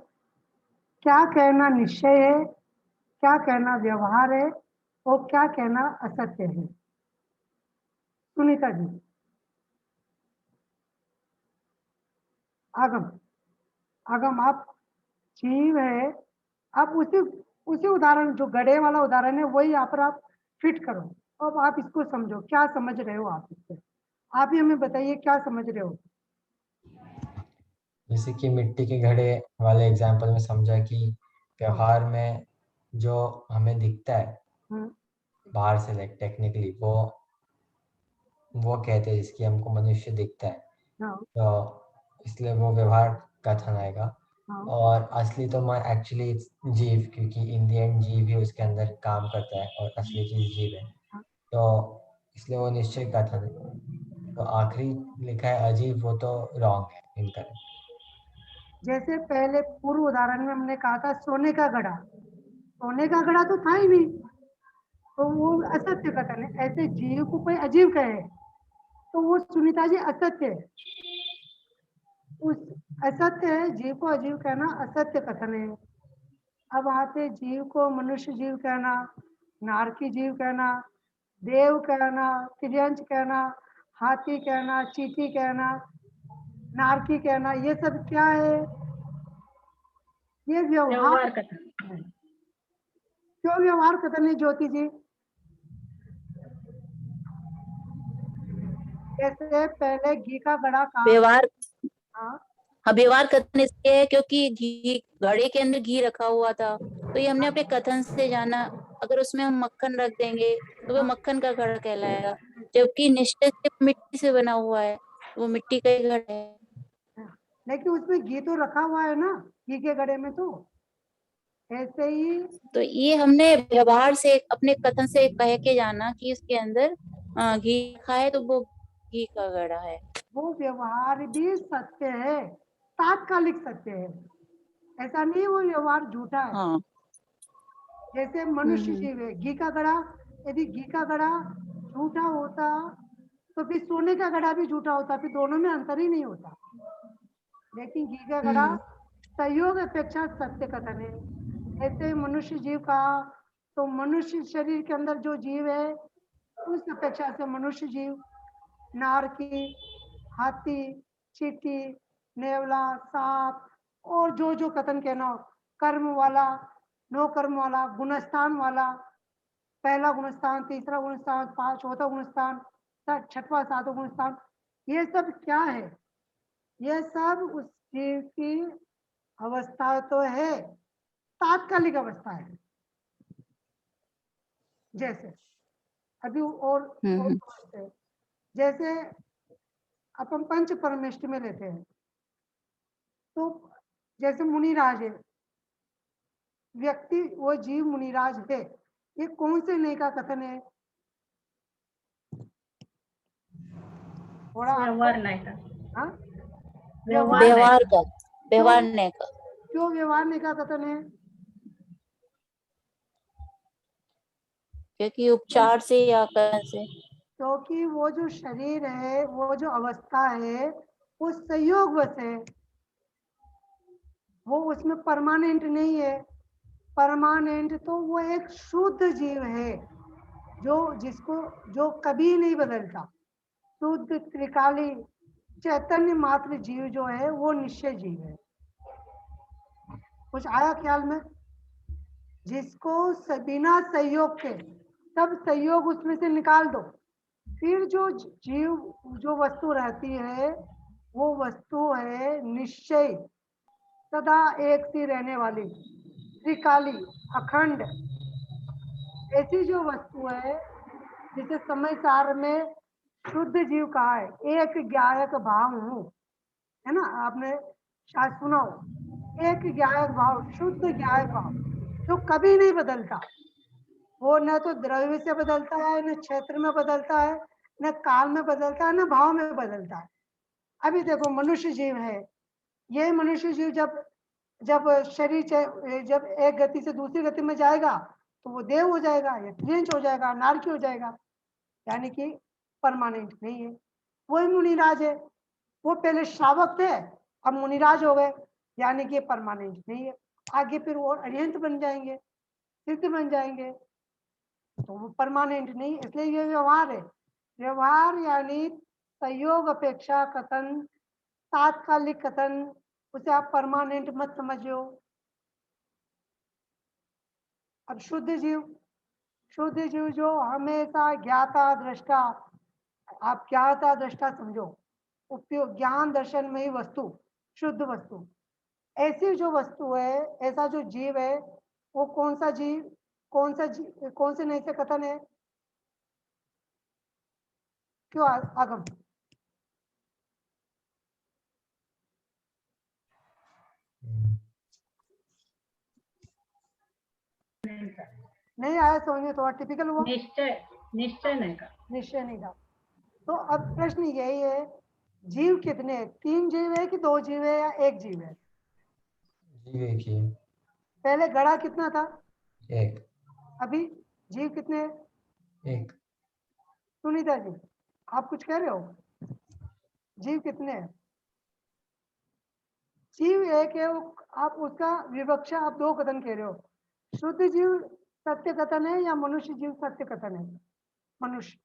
क्या कहना निश्चय है, क्या कहना व्यवहार है, और क्या कहना असत्य है? सुनीता जी। आगम, आगम आप जीव है, आप उसी उसी उदाहरण जो गधे वाला उदाहरण है वही यहाँ पर आप फिट करो। अब आप इसको समझो, क्या समझ रहे हो आप इससे? आप ही हमें बताइए क्या समझ रहे हो। जैसे कि मिट्टी के घड़े वाले एग्जाम्पल में समझा कि व्यवहार में जो हमें दिखता है हम्म, बाहर से, लाइक टेक्निकली वो कहते हैं जिसकी हमको मनुष्य दिखता है, हाँ, तो इसलिए वो व्यवहार कथन आएगा। हाँ, और असली तो मैं एक्चुअली जीव, क्योंकि इन दी एंड जीव ही उसके अंदर काम करता है और असली चीज जीव है, हाँ। तो इसलिए वो निश्चय कथन है। तो आखिरी लिखा है अजीब, वो तो रॉन्ग है, इनकरेक्ट। जैसे पहले पूर्व उदाहरण में हमने कहा था सोने का घड़ा, सोने का घड़ा तो था ही नहीं, तो वो असत्य कथन है। ऐसे जीव को कोई अजीब कहे तो वो सुनीता जी असत्य है, उस असत्य है, जीव को अजीब कहना असत्य कथन है। अब आते जीव को मनुष्य जीव कहना, नारकी जीव कहना, देव कहना, त्रियंच कहना, हाथी कहना, चींटी कहना, नारकी कहना, ये सब क्या है? ये व्यवहार व्यवहार कथन। है। क्यों व्यवहार कथन है ज्योति जी? जैसे पहले घी का घड़ा कहा। व्यवहार, हाँ, हाँ व्यवहार कथन इसलिए है क्योंकि घी, घड़े के अंदर घी रखा हुआ था, तो ये हमने अपने कथन से जाना। अगर उसमें हम मक्खन रख देंगे तो वो मक्खन का घड़ा कहलाएगा, जबकि निश्चय सिर्फ मिट्टी से बना हुआ है, वो मिट्टी का ही घड़ा है। लेकिन उसमें घी तो रखा हुआ है ना, घी के घड़े में तो। ऐसे ही तो ये हमने व्यवहार से अपने कथन से कह के जाना कि इसके अंदर घी रखा है, तो वो घी का घड़ा है। वो व्यवहार भी सत्य है, तात्कालिक सत्य है, ऐसा नहीं वो व्यवहार झूठा है। हाँ। जैसे मनुष्य जीव है, घी का घड़ा, यदि घी का घड़ा झूठा होता तो फिर सोने का घड़ा भी झूठा होता, फिर दोनों में अंतर ही नहीं होता। लेकिन घी का घड़ा संयोग अपेक्षा सत्य कथन है। ऐसे मनुष्य जीव का, तो मनुष्य शरीर के अंदर जो जीव है उस अपेक्षा से मनुष्य जीव, नारकी, हाथी, चींटी, नेवला, सांप, और जो जो कथन कहना हो, कर्म वाला, नो कर्म वाला, गुणस्थान वाला, पहला गुणस्थान, तीसरा गुणस्थान, चौथा गुणस्थान, छठवां सातवां गुणस्थान, ये सब क्या है? ये सब उस जीव की अवस्था तो है, तात्कालिक अवस्था है। जैसे अभी और समझते हैं। जैसे अपन पंच परमेष्टि में लेते हैं, तो जैसे मुनिराज है, व्यक्ति वो जीव मुनिराज है, ये कौन से नय का कथन है? थोड़ा व्यवहार नहीं का। हाँ, व्यवहार का, व्यवहार नहीं का। क्यों व्यवहार नहीं का कथन है? क्योंकि उपचार से या करण से, क्योंकि वो जो शरीर है, वो जो अवस्था है, वो संयोग बस है, वो उसमें परमानेंट नहीं है। परमानेंट तो वो एक शुद्ध जीव है, जो कभी नहीं बदलता। शुद्ध त्रिकाली चैतन्य मात्र जीव जो है वो निश्चय जीव है। कुछ आया ख्याल में? जिसको बिना संयोग के, सब संयोग उसमें से निकाल दो, फिर जो जीव, जो वस्तु रहती है, वो वस्तु है निश्चय, सदा एक सी रहने वाली, त्रिकाली, अखंड। ऐसी जो वस्तु है, जिसे समय सार में शुद्ध जीव कहा है, एक ज्ञायक भाव हूँ, है ना? आपने शायद सुना हो, एक ज्ञायक भाव, शुद्ध ज्ञायक भाव, जो कभी नहीं बदलता। वो न तो द्रव्य से बदलता है, न क्षेत्र में बदलता है, न काल में बदलता है, न भाव में बदलता है। अभी देखो मनुष्य जीव है, ये मनुष्य जीव जब शरीर जब एक गति से दूसरी गति में जाएगा तो वो देव हो जाएगा, या त्रियंश हो जाएगा, नारकी हो जाएगा, यानी कि परमानेंट नहीं है। वही मुनिराज है, वो पहले श्रावक थे, अब मुनिराज हो गए, यानी कि परमानेंट नहीं है। आगे फिर वो अरिहंत बन जाएंगे, सिद्ध बन जाएंगे, तो वो परमानेंट नहीं। इसलिए ये व्यवहार है। व्यवहार यानी संयोग अपेक्षा कथन, तात्कालिक कथन, उसे आप परमानेंट मत समझो। अब शुद्ध जीव जो हमेशा ज्ञाता दृष्टा, आप ज्ञाता दृष्टा समझो, उपयोग ज्ञान दर्शन में ही वस्तु, शुद्ध वस्तु। ऐसी जो वस्तु है, ऐसा जो जीव है, वो कौन सा जीव, कौन से नए से कथन है? क्यों आगम? नहीं आया समझ में? थोड़ा टिपिकल हुआ। निश्चय नहीं का। निश्चय नहीं था। तो अब प्रश्न यही है, जीव कितने हैं? 3 जीव है कि 2 जीव है या 1 जीव है? जीव एक ही है। पहले घड़ा कितना था? 1। अभी जीव कितने हैं? 1। सुनीता जी, आप कुछ कह रहे हो? जीव कितने हैं? जीव एक है, आप उसका विवक्षा आप 2 कथन कह रहे हो। शुद्ध जीव सत्य कथन है या मनुष्य जीव सत्य कथन है? मनुष्य।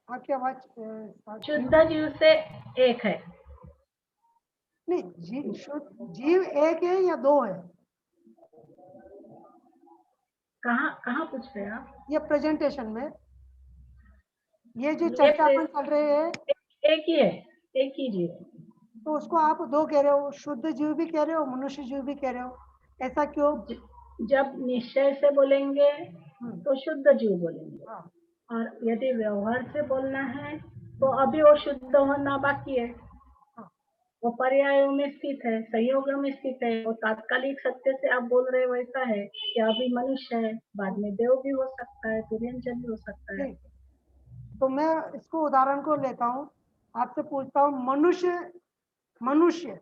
आपकी आवाज शुद्ध जीव से एक है। नहीं, जीव एक है या 2 है? कहाँ पूछ रहे हैं आप? ये प्रेजेंटेशन में, ये जो चर्चा अपन चल रही है, एक ही है, एक ही जीव। तो उसको आप 2 कह रहे हो, शुद्ध जीव भी कह रहे हो, मनुष्य जीव भी कह रहे हो, ऐसा क्यों? जब निश्चय से बोलेंगे तो शुद्ध जीव बोलेंगे। हाँ। और यदि व्यवहार से बोलना है तो अभी वो शुद्ध होना बाकी है। हाँ। वो पर्यायों में स्थित है, संयोग में स्थित है। वो तात्कालिक सत्य से आप बोल रहे वैसा है कि अभी मनुष्य है, बाद में देव भी हो सकता है, तुर्यंजन भी हो सकता है। तो मैं इसको उदाहरण को लेता हूँ, आपसे पूछता हूँ, मनुष्य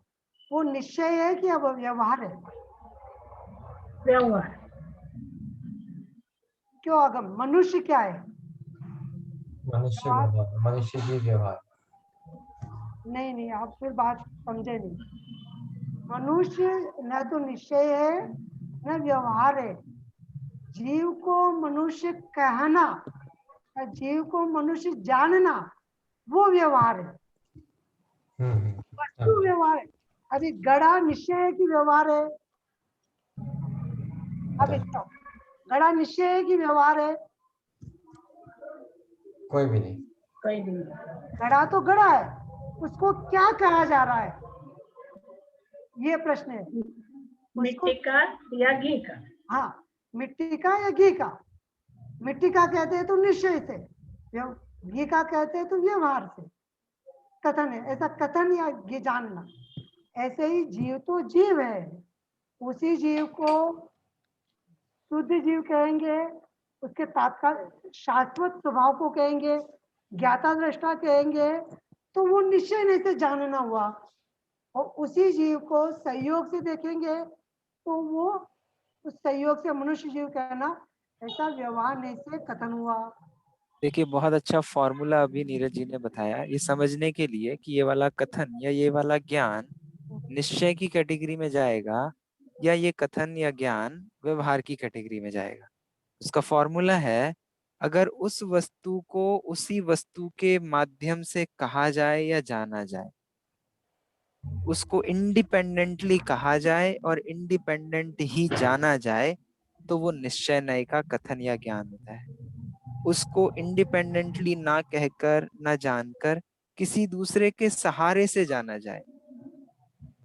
वो निश्चय है कि अब व्यवहार है? व्यवहार। क्यों आगम? मनुष्य क्या है? मनुष्य व्यवहार, मनुष्य जीव व्यवहार। नहीं, आप फिर बात समझे नहीं। मनुष्य न तो निश्चय है न व्यवहार है। जीव को मनुष्य कहना, जीव को मनुष्य जानना, वो व्यवहार है। वस्तु व्यवहार है। अभी गड़ा निश्चय है कि व्यवहार है? अब इसका गड़ा निश्चय है कि व्यवहार है? कोई भी नहीं। कोई भी नहीं। गड़ा तो गड़ा है, उसको क्या कहा जा रहा है, ये प्रश्न है। मिट्टी का या घी का? हाँ, मिट्टी का या घी का। मिट्टी का कहते हैं तो निश्चय से, घी का कहते हैं तो व्यवहार से। कथन है ऐसा, कथन या घी जानना। ऐसे ही जीव तो जीव है, उसी जीव को शुद्ध जीव कहेंगे, उसके तात्काल शाश्वत स्वभाव को कहेंगे, ज्ञाता दृष्टा कहेंगे। तो वो निश्चय नहीं से जानना हुआ। और उसी जीव को संयोग से देखेंगे तो वो उस संयोग से मनुष्य जीव कहना, ऐसा व्यवहार नहीं से कथन हुआ। देखिए बहुत अच्छा फॉर्मूला अभी नीरज जी ने बताया ये समझने के लिए कि ये वाला कथन या ये वाला ज्ञान निश्चय की कैटेगरी में जाएगा या ये कथन या ज्ञान व्यवहार की कैटेगरी में जाएगा। उसका फॉर्मूला है, अगर उस वस्तु को उसी वस्तु के माध्यम से कहा जाए या जाना जाए, उसको इंडिपेंडेंटली कहा जाए और इंडिपेंडेंट ही जाना जाए, तो वो निश्चय नय का कथन या ज्ञान होता है। उसको इंडिपेंडेंटली ना कहकर ना जानकर किसी दूसरे के सहारे से जाना जाए।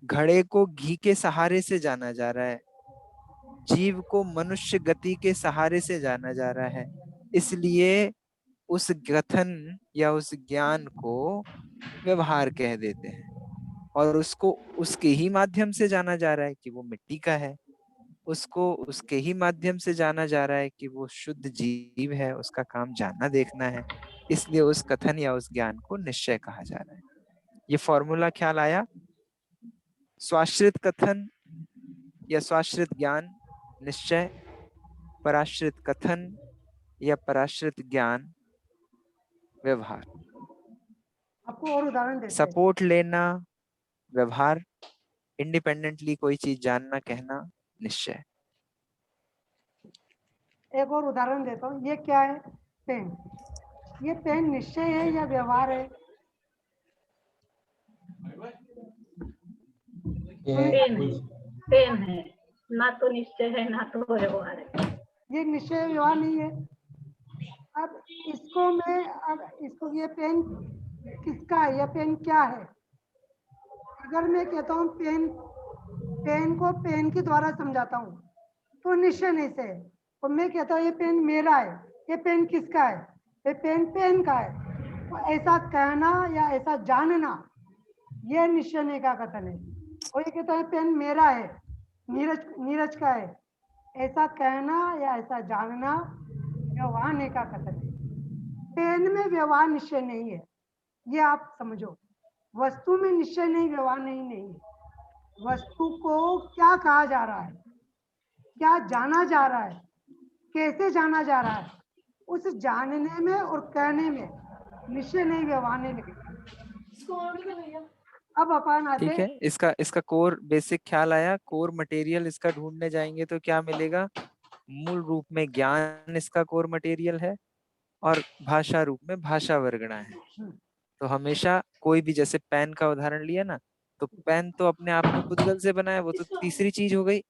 घड़े को घी के सहारे से जाना जा रहा है, जीव को मनुष्य गति के सहारे से जाना जा रहा है, इसलिए उस कथन या उस ज्ञान को व्यवहार कह देते हैं। और उसको उसके ही माध्यम से जाना जा रहा है कि वो मिट्टी का है, उसको उसके ही माध्यम से जाना जा रहा है कि वो शुद्ध जीव है, उसका काम जानना देखना है, इसलिए उस कथन या उस ज्ञान को निश्चय कहा जा रहा है। ये फॉर्मूला ख्याल आया? स्वाश्रित कथन या स्वाश्रित ज्ञान निश्चय, पराश्रित कथन या पराश्रित ज्ञान व्यवहार। आपको और उदाहरण देते हैं। सपोर्ट लेना व्यवहार, इंडिपेंडेंटली कोई चीज जानना कहना निश्चय। एक और उदाहरण देता हूँ। ये क्या है? पेन। ये पेन निश्चय है या व्यवहार है? पेन है, ना तो निश्चय है ना तो व्यवहार है। ये निश्चय व्यवहार नहीं है। अब इसको ये पेन किसका है? यह पेन क्या है? अगर मैं कहता हूँ पेन को पेन के द्वारा समझाता हूँ तो निश्चय नहीं से। और मैं कहता हूँ ये पेन मेरा है, ये पेन किसका है? ये पेन पेन का है। तो ऐसा कहना या ऐसा जानना, यह निश्चय नहीं का कथन है। और ये कहता है पेन मेरा है, नीरज का है, ऐसा कहना या ऐसा जानना व्यवहार नहीं का कथन है। पेन में व्यवहार निश्चय नहीं है, ये आप समझो। वस्तु में निश्चय नहीं, व्यवहार नहीं है। वस्तु को क्या कहा जा रहा है, क्या जाना जा रहा है, कैसे जाना जा रहा है, उस जानने में और कहने में निश्चय नहीं, व्यवहार नहीं लगेगा। अब अपन आते, ठीक है, इसका कोर बेसिक ख्याल आया। कोर मटेरियल इसका ढूंढने जाएंगे तो क्या मिलेगा? मूल रूप में ज्ञान इसका कोर मटेरियल है और भाषा रूप में भाषा वर्गणा है। तो हमेशा कोई भी, जैसे पेन का उदाहरण लिया ना, तो पेन तो अपने आप में पुद्गल से बना है, वो तो तीसरी चीज हो गई।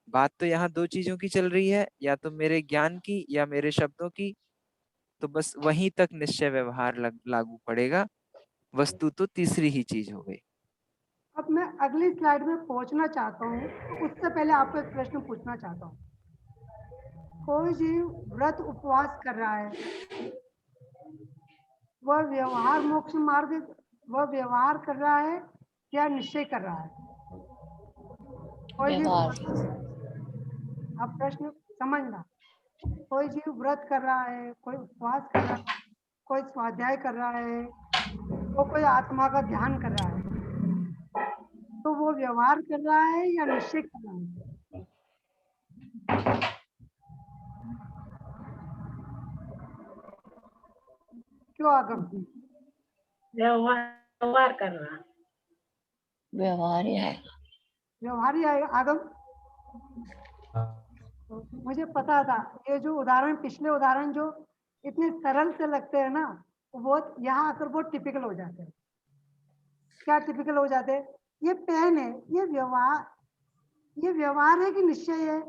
बात तो यहाँ दो चीजों की चल रही है, या तो मेरे ज्ञान की या मेरे शब्दों की। तो बस वहीं तक निश्चय व्यवहार लागू पड़ेगा, वस्तु तो तीसरी ही चीज हो गई। अब मैं अगली स्लाइड में पहुंचना चाहता हूँ, तो उससे पहले आपको एक प्रश्न पूछना चाहता हूँ। कोई जीव व्रत उपवास कर रहा है, वह व्यवहार मोक्ष मार्ग, वह व्यवहार कर रहा है या निश्चय कर रहा है? कोई जीव, अब प्रश्न समझना। कोई जीव व्रत कर रहा है, कोई उपवास कर रहा है, कोई स्वाध्याय कर रहा है, तो कोई आत्मा का ध्यान कर रहा है, तो वो व्यवहार कर रहा है या निश्चय कर रहा है? क्यों आगम? व्यवहार कर रहा है। व्यवहार ही आएगा। व्यवहार ही आएगा आगम। मुझे पता था, ये जो उदाहरण, पिछले उदाहरण जो इतने सरल से लगते हैं ना, वो यहाँ आकर बहुत टिपिकल हो जाते हैं। क्या टिपिकल हो जाते हैं? ये पेन है, ये व्यवहार है कि निश्चय है?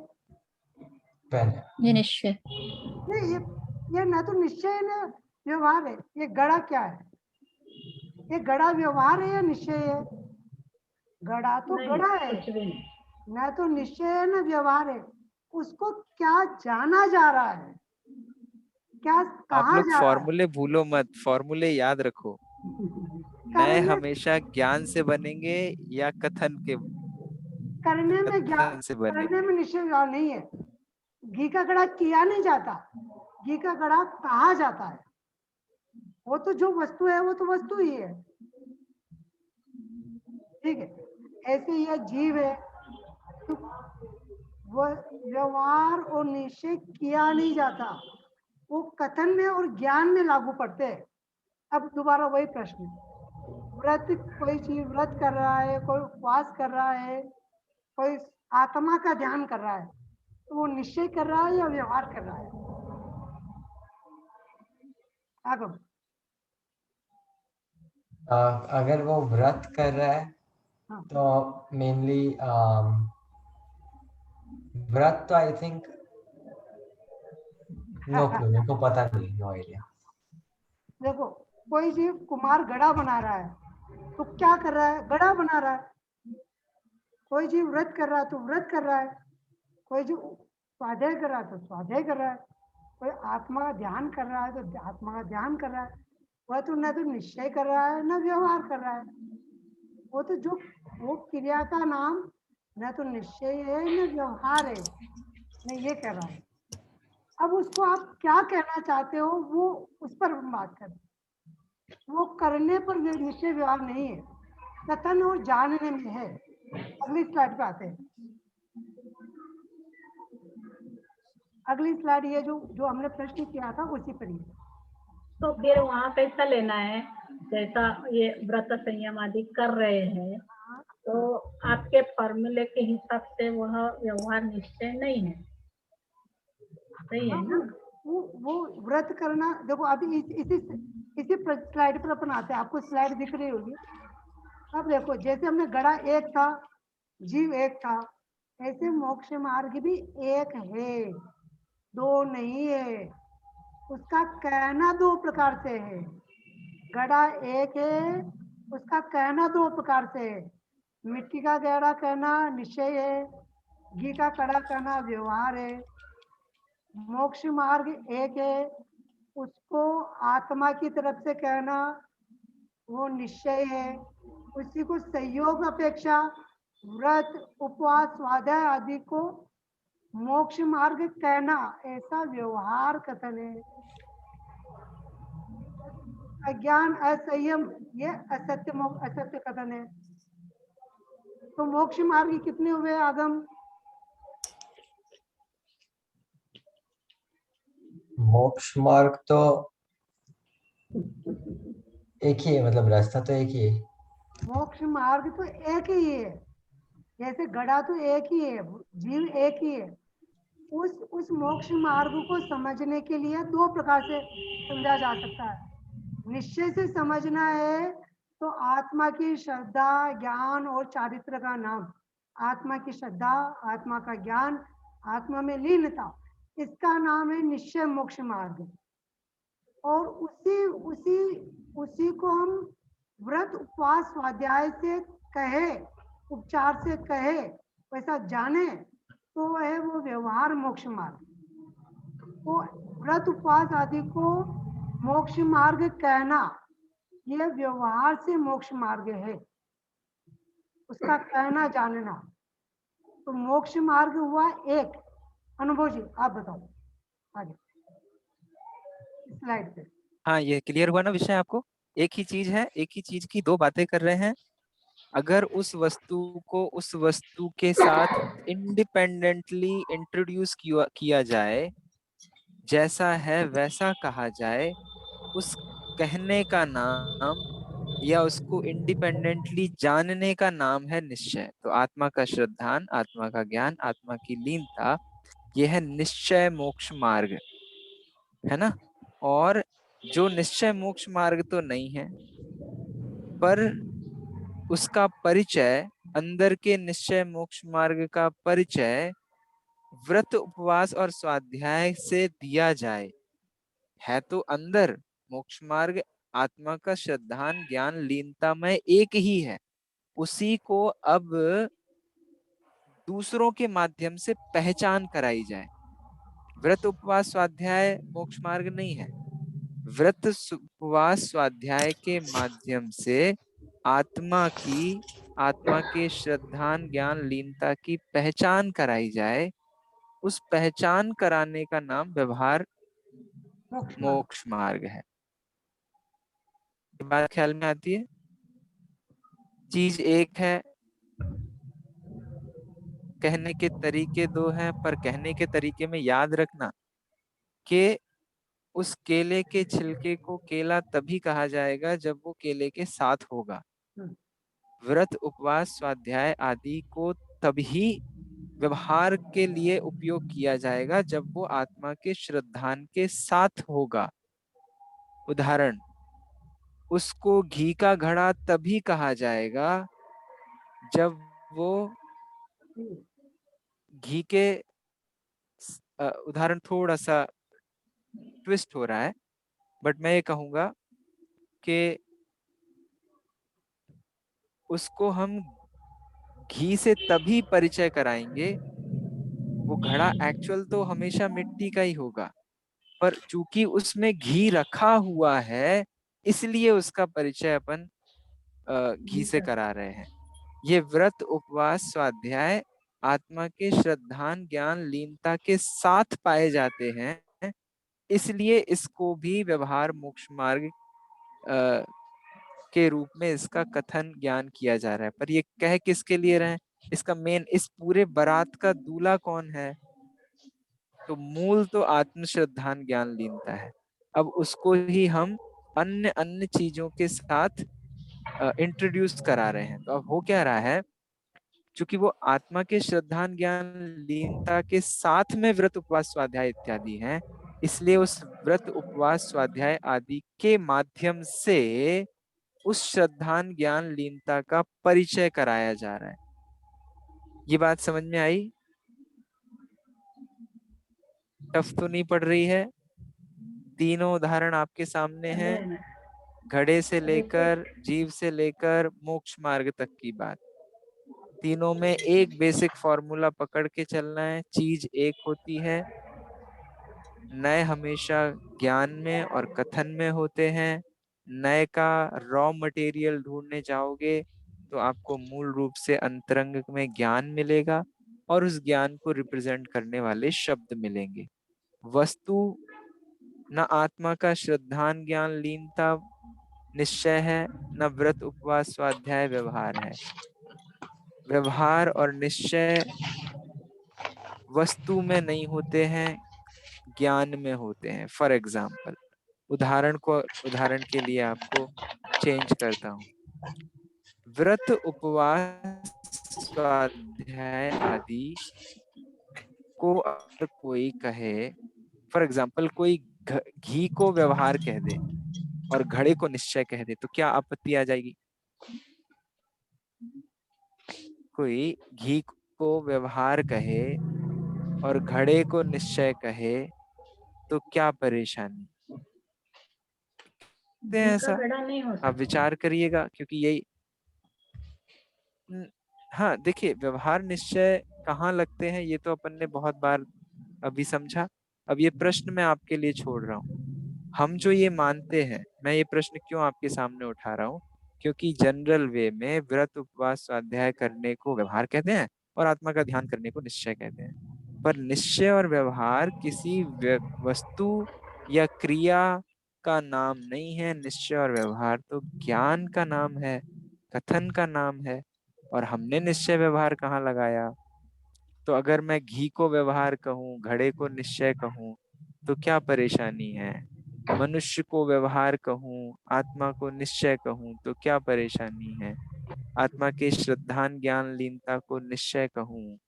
पेन। ये निश्चय। नहीं, ये ना तो निश्चय है ना व्यवहार है। ये गड़ा क्या है? ये गड़ा व्यवहार है या निश्चय है? गड़ा तो गड़ा है, कुछ भी नहीं। न तो निश्चय है न व्यवहार है, उसको क्या जाना जा रहा है, क्या आप कहा लोग जा रहा है। फॉर्मूले भूलो मत, फॉर्मूले याद रखो। नए करने हमेशा ज्ञान से बनेंगे या करने में कथन से करने बनेंगे। में निश्चय व्यवहार नहीं है। घी का घड़ा किया नहीं जाता, घी का घड़ा कहा जाता है। वो तो जो वस्तु है वो तो वस्तु ही है, ठीक है। ऐसे ही जीव है, तो वो व्यवहार और निश्चय किया नहीं जाता, वो कथन में और ज्ञान में लागू पड़ते हैं। अब दोबारा वही प्रश्न, व्रत, कोई चीज व्रत कर रहा है, कोई उपवास कर रहा है, कोई आत्मा का ध्यान कर रहा है, तो वो निश्चय कर रहा है या व्यवहार कर रहा है। आगे अगर वो व्रत कर रहा है हाँ, तो मेनली व्रत तो आई थिंक नो क्लू, मेरे को पता नहीं, नो आइडिया। देखो कोई जीव कुम्हार घड़ा बना रहा है तो क्या कर रहा है, घड़ा बना रहा है। कोई जीव व्रत कर रहा है तो व्रत कर रहा है, कोई जीव स्वाध्याय कर रहा है तो स्वाध्याय कर रहा है, कोई आत्मा का ध्यान कर रहा है तो आत्मा का ध्यान कर रहा है। वह तो न तो निश्चय कर रहा है न व्यवहार कर रहा है, वो तो जो वो क्रिया का नाम न तो निश्चय है न व्यवहार है, मैं ये कह रहा हूँ। अब उसको आप क्या कहना चाहते हो वो उस पर हम बात करें। वो करने पर निश्चय व्यवहार नहीं है, कथन और जानने में है। अगली स्लाइड पे आते हैं। अगली स्लाइड ये जो जो हमने प्रश्न किया था उसी पर ही। तो फिर वहाँ कैसा लेना है, जैसा ये व्रत संयम आदि कर रहे हैं तो आपके फॉर्मूले के हिसाब से वह व्यवहार निश्चय नहीं है, सही है ना। वो व्रत करना, देखो अभी इसी स्लाइड पर अपन आते हैं, आपको स्लाइड दिख रही होगी। अब देखो जैसे हमने गड़ा एक था, जीव एक था, ऐसे मोक्ष मार्ग भी एक है, दो नहीं है। उसका कहना दो प्रकार से है। गड़ा एक है, उसका कहना दो प्रकार से है। मिट्टी का गहरा कहना निश्चय है, घी का कड़ा कहना व्यवहार है। मोक्ष मार्ग एक है, उसको आत्मा की तरफ से कहना वो निश्चय है। उसी को सहयोग अपेक्षा व्रत उपवास स्वाध्याय आदि को मोक्ष मार्ग कहना ऐसा व्यवहार कथन है। अज्ञान असंयम ये असत्य कथन है। तो मोक्ष मार्ग कितने हुए आगम? मोक्ष मार्ग तो एक ही है, मतलब रास्ता तो एक ही है। मोक्ष मार्ग तो एक ही है, जैसे गड़ा तो एक ही है, जीव एक ही है। उस मोक्ष मार्ग को समझने के लिए दो प्रकार से समझा जा सकता है। निश्चय से समझना है तो आत्मा की श्रद्धा ज्ञान और चारित्र का नाम, आत्मा की श्रद्धा, आत्मा का ज्ञान, आत्मा में लीनता, इसका नाम है निश्चय मोक्ष मार्ग। और उसी उसी उसी को हम व्रत उपवास स्वाध्याय से कहे, उपचार से कहे, वैसा जाने तो है वो व्यवहार मोक्ष मार्ग। तो व्रत उपवास आदि को मोक्ष मार्ग कहना यह व्यवहार से मोक्ष मार्ग है, उसका कहना जानना। तो मोक्ष मार्ग हुआ एक। अनुभव जी आप बताओ आगे स्लाइड पे। हाँ, ये क्लियर हुआ ना विषय आपको? एक ही चीज है, एक ही चीज की दो बातें कर रहे हैं। अगर उस वस्तु को उस वस्तु के साथ इंडिपेंडेंटली इंट्रोड्यूस किया जाए, जैसा है वैसा कहा जाए, उस कहने का नाम या उसको इंडिपेंडेंटली जानने का नाम है निश्चय। तो आत्मा का श्रद्धान, आत्मा का ज्ञान, आत्मा की लीनता, यह है निश्चय मोक्ष मार्ग, है ना। और जो निश्चय मोक्ष मार्ग तो नहीं है, पर उसका परिचय, अंदर के निश्चय मोक्ष मार्ग का परिचय व्रत उपवास और स्वाध्याय से दिया जाए, है तो अंदर मोक्ष मार्ग आत्मा का श्रद्धान ज्ञान लीनता में एक ही है। उसी को अब दूसरों के माध्यम से पहचान कराई जाए। व्रत उपवास स्वाध्याय मोक्ष मार्ग नहीं है। व्रत उपवास स्वाध्याय के माध्यम से आत्मा के श्रद्धान ज्ञान लीनता की पहचान कराई जाए। उस पहचान कराने का नाम व्यवहार मोक्ष मार्ग है। ये बात ख्याल में आती है? चीज एक है, कहने के तरीके दो हैं, पर कहने के तरीके में याद रखना कि उस केले के छिलके को केला तभी कहा जाएगा जब वो केले के साथ होगा। व्रत उपवास स्वाध्याय आदि को तभी व्यवहार के लिए उपयोग किया जाएगा जब वो आत्मा के श्रद्धान के साथ होगा। उदाहरण, उसको घी का घड़ा तभी कहा जाएगा जब वो घी के उदाहरण थोड़ा सा ट्विस्ट हो रहा है, बट मैं ये कहूंगा कि उसको हम घी से तभी परिचय कराएंगे, वो घड़ा एक्चुअल तो हमेशा मिट्टी का ही होगा, पर चूंकि उसमें घी रखा हुआ है इसलिए उसका परिचय अपन घी से करा रहे हैं। ये व्रत उपवास स्वाध्याय आत्मा के श्रद्धान ज्ञान लीनता के साथ पाए जाते हैं, इसलिए इसको भी व्यवहार मोक्ष मार्ग के रूप में इसका कथन ज्ञान किया जा रहा है। पर ये कह किसके लिए रहे हैं? इसका मेन, इस पूरे बारात का दूल्हा कौन है? तो मूल तो आत्म श्रद्धान ज्ञान लीनता है। अब उसको ही हम अन्य अन्य चीजों के साथ इंट्रोड्यूस करा रहे हैं। तो अब हो क्या रहा है, क्योंकि वो आत्मा के श्रद्धान ज्ञान लीनता के साथ में व्रत उपवास स्वाध्याय इत्यादि हैं, इसलिए उस व्रत उपवास स्वाध्याय आदि के माध्यम से उस श्रद्धान ज्ञान लीनता का परिचय कराया जा रहा है। ये बात समझ में आई? टफ तो नहीं पड़ रही है? तीनों उदाहरण आपके सामने हैं, घड़े से लेकर जीव से लेकर मोक्ष मार्ग तक की बात। तीनों में एक बेसिक फॉर्मूला पकड़ के चलना है। चीज एक होती है, नए हमेशा ज्ञान में और कथन में होते हैं। नए का रॉ मटेरियल ढूंढने जाओगे तो आपको मूल रूप से अंतरंग में ज्ञान मिलेगा और उस ज्ञान को रिप्रेजेंट करने वाले शब्द मिलेंगे। वस्तु न आत्मा का श्रद्धान ज्ञान लीनता निश्चय है, न व्रत उपवास स्वाध्याय व्यवहार है। व्यवहार और निश्चय वस्तु में नहीं होते हैं, ज्ञान में होते हैं। फॉर एग्जाम्पल, उदाहरण के लिए आपको चेंज करता हूं। व्रत उपवास स्वाध्याय आदि को अगर कोई कहे, फॉर एग्जाम्पल कोई घी को व्यवहार कह दे और घड़े को निश्चय कह दे, तो क्या आपत्ति आ जाएगी? कोई घी को व्यवहार कहे और घड़े को निश्चय कहे तो क्या परेशानी? ऐसा घड़ा नहीं हो सकता। आप विचार करिएगा, क्योंकि यही हाँ देखिए, व्यवहार निश्चय कहाँ लगते हैं ये तो अपन ने बहुत बार अभी समझा। अब ये प्रश्न मैं आपके लिए छोड़ रहा हूँ। हम जो ये मानते हैं, मैं ये प्रश्न क्यों आपके सामने उठा रहा हूँ, क्योंकि जनरल वे में व्रत उपवास स्वाध्याय करने को व्यवहार कहते हैं और आत्मा का ध्यान करने को निश्चय कहते हैं। पर निश्चय और व्यवहार किसी वस्तु या क्रिया का नाम नहीं है। निश्चय और व्यवहार तो ज्ञान का नाम है, कथन का नाम है। और हमने निश्चय व्यवहार कहाँ लगाया? तो अगर मैं घी को व्यवहार कहूँ, घड़े को निश्चय कहूँ, तो क्या परेशानी है? मनुष्य को व्यवहार कहूँ, आत्मा को निश्चय कहूँ, तो क्या परेशानी है? आत्मा के श्रद्धान ज्ञान लीनता को निश्चय कहूँ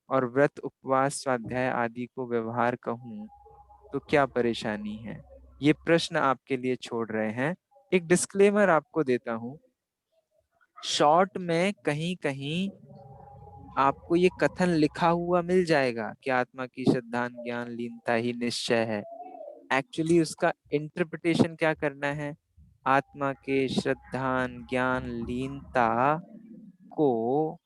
और व्रत उपवास स्वाध्याय आदि को व्यवहार कहूँ, तो क्या परेशानी है? ये प्रश्न आपके लिए छोड़ रहे हैं। एक डिस्क्लेमर आपको देता हूँ, शॉर्ट में कहीं कहीं आपको ये कथन लिखा हुआ मिल जाएगा कि आत्मा की श्रद्धान ज्ञान लीनता ही निश्चय है। एक्चुअली उसका इंटरप्रिटेशन क्या करना है? आत्मा के श्रद्धान ज्ञान लीनता को